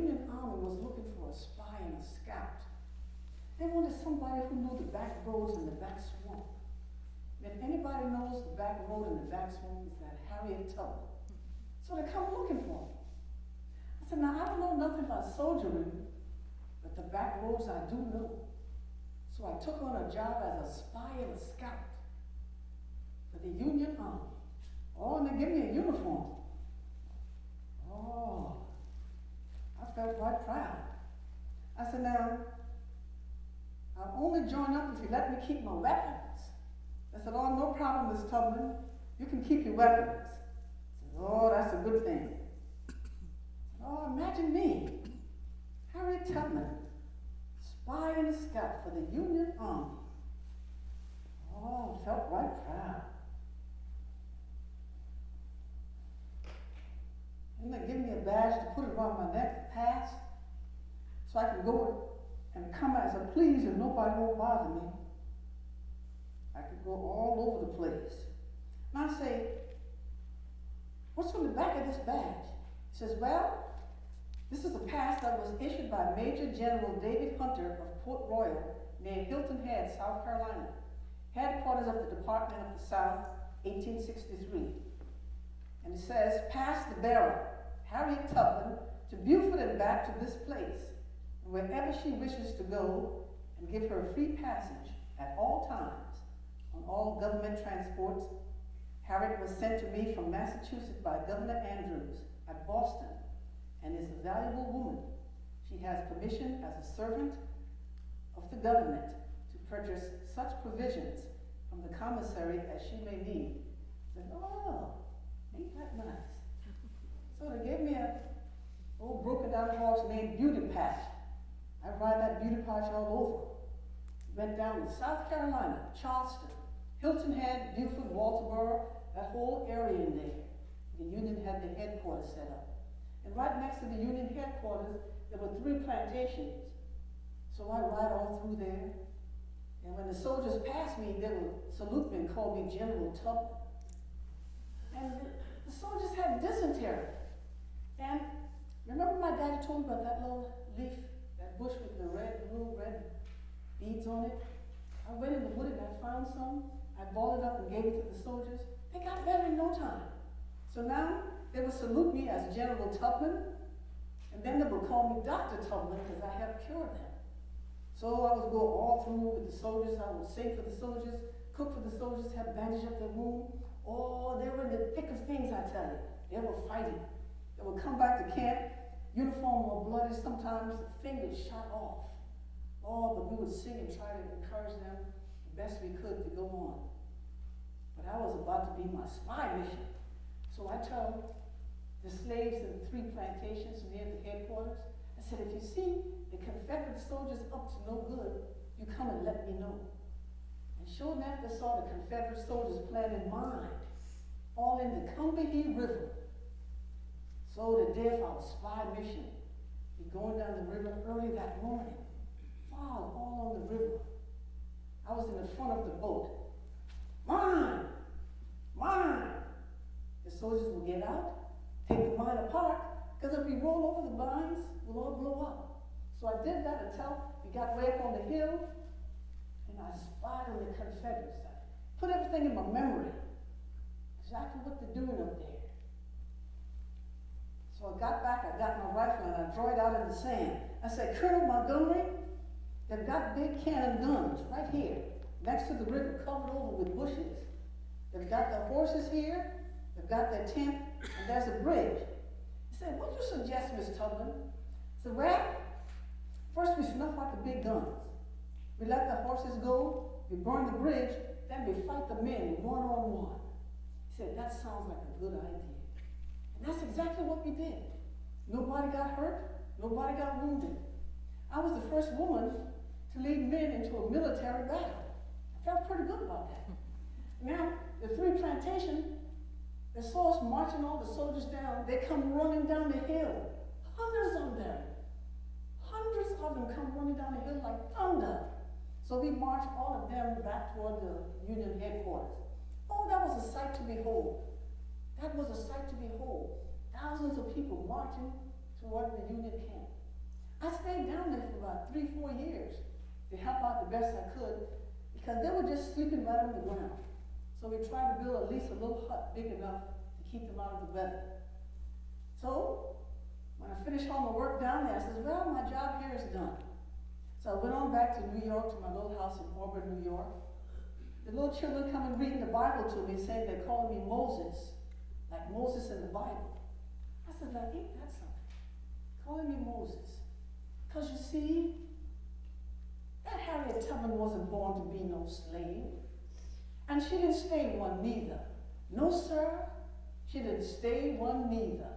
Union Army was looking for a spy and a scout. They wanted somebody who knew the back roads and the back swamp. And if anybody knows the back road and the back swamp, it's that Harriet Tubman. So they come looking for me. I said, now I don't know nothing about soldiering, but the back roads I do know. So I took on a job as a spy and a scout for the Union Army. Oh, and they gave me a uniform. Oh, I felt quite proud. I said, now, I'll only join up if you let me keep my weapons. I said, oh, no problem, Miss Tubman. You can keep your weapons. I said, oh, that's a good thing. I said, oh, imagine me, Harriet Tubman, spy and scout for the Union Army. Oh, I felt right proud. And they give me a badge to put around my neck, pass, so I can go and come as I please and nobody won't bother me. I could go all over the place. And I say, what's on the back of this badge? He says, well, this is a pass that was issued by Major General David Hunter of Port Royal near Hilton Head, South Carolina, headquarters of the Department of the South, 1863. And it says, pass the bearer, Harriet Tubman, to Beaufort and back to this place, and wherever she wishes to go, and give her free passage at all times on all government transports. Harriet was sent to me from Massachusetts by Governor Andrews at Boston, and is a valuable woman. She has permission as a servant of the government to purchase such provisions from the commissary as she may need. I said, oh, ain't that nice? So they gave me a old broken down horse named Beauty Patch. I ride that Beauty Patch all over. Went down to South Carolina, Charleston, Hilton Head, Beaufort, Walterboro, that whole area in there. The Union had the headquarters set up. And right next to the Union headquarters, there were 3 plantations. So I ride all through there. And when the soldiers passed me, they would salute me and call me General Tubman. And the soldiers had dysentery. And remember my daddy told me about that little leaf, that bush with the little red beads on it? I went in the wood and I found some. I balled it up and gave it to the soldiers. They got better in no time. So now they would salute me as General Tubman, and then they would call me Dr. Tubman because I helped cure them. So I would go all through with the soldiers. I would sing for the soldiers, cook for the soldiers, help bandage up their wound. Oh, they were in the thick of things, I tell you. They were fighting. They would come back to camp, uniform all bloody, sometimes fingers shot off. Oh, but we would sing and try to encourage them the best we could to go on. But I was about to be my spy mission. So I told the slaves in the 3 plantations near the headquarters, I said, if you see the Confederate soldiers up to no good, you come and let me know. And sure enough, they saw the Confederate soldiers planting mines all in the Combahee River. So the day of our spy mission, we going down the river early that morning, fog all on the river. I was in the front of the boat. Mine! Mine! The soldiers will get out, take the mine apart, because if we roll over the mines, we'll all blow up. So I did that until we got way up on the hill, and I spied on the Confederates. I put everything in my memory, exactly what they're doing up there. So I got back, I got my rifle, and I drew it out in the sand. I said, Colonel Montgomery, they've got big cannon guns right here, next to the river, covered over with bushes. They've got their horses here, they've got their tent, and there's a bridge. He said, what do you suggest, Miss Tubman? I said, well, first we snuff out the big guns. We let the horses go, we burn the bridge, then we fight the men one-on-one. He said, that sounds like a good idea. And that's exactly what we did. Nobody got hurt, nobody got wounded. I was the first woman to lead men into a military battle. I felt pretty good about that. Now, the 3 plantations, they saw us marching all the soldiers down. They come running down the hill. Hundreds of them. Hundreds of them come running down the hill like thunder. So we marched all of them back toward the Union headquarters. Oh, that was a sight to behold. That was a sight to behold. Thousands of people marching toward the Union camp. I stayed down there for about 3-4 years to help out the best I could because they were just sleeping right on the ground. So we tried to build at least a little hut big enough to keep them out of the weather. So when I finished all my work down there, I said, well, my job here is done. So I went on back to New York, to my little house in Auburn, New York. The little children come and reading the Bible to me, saying they're calling me Moses, like Moses in the Bible. I said, now, ain't that something? Calling me Moses. Because you see, that Harriet Tubman wasn't born to be no slave. And she didn't stay one neither. No, sir, she didn't stay one neither.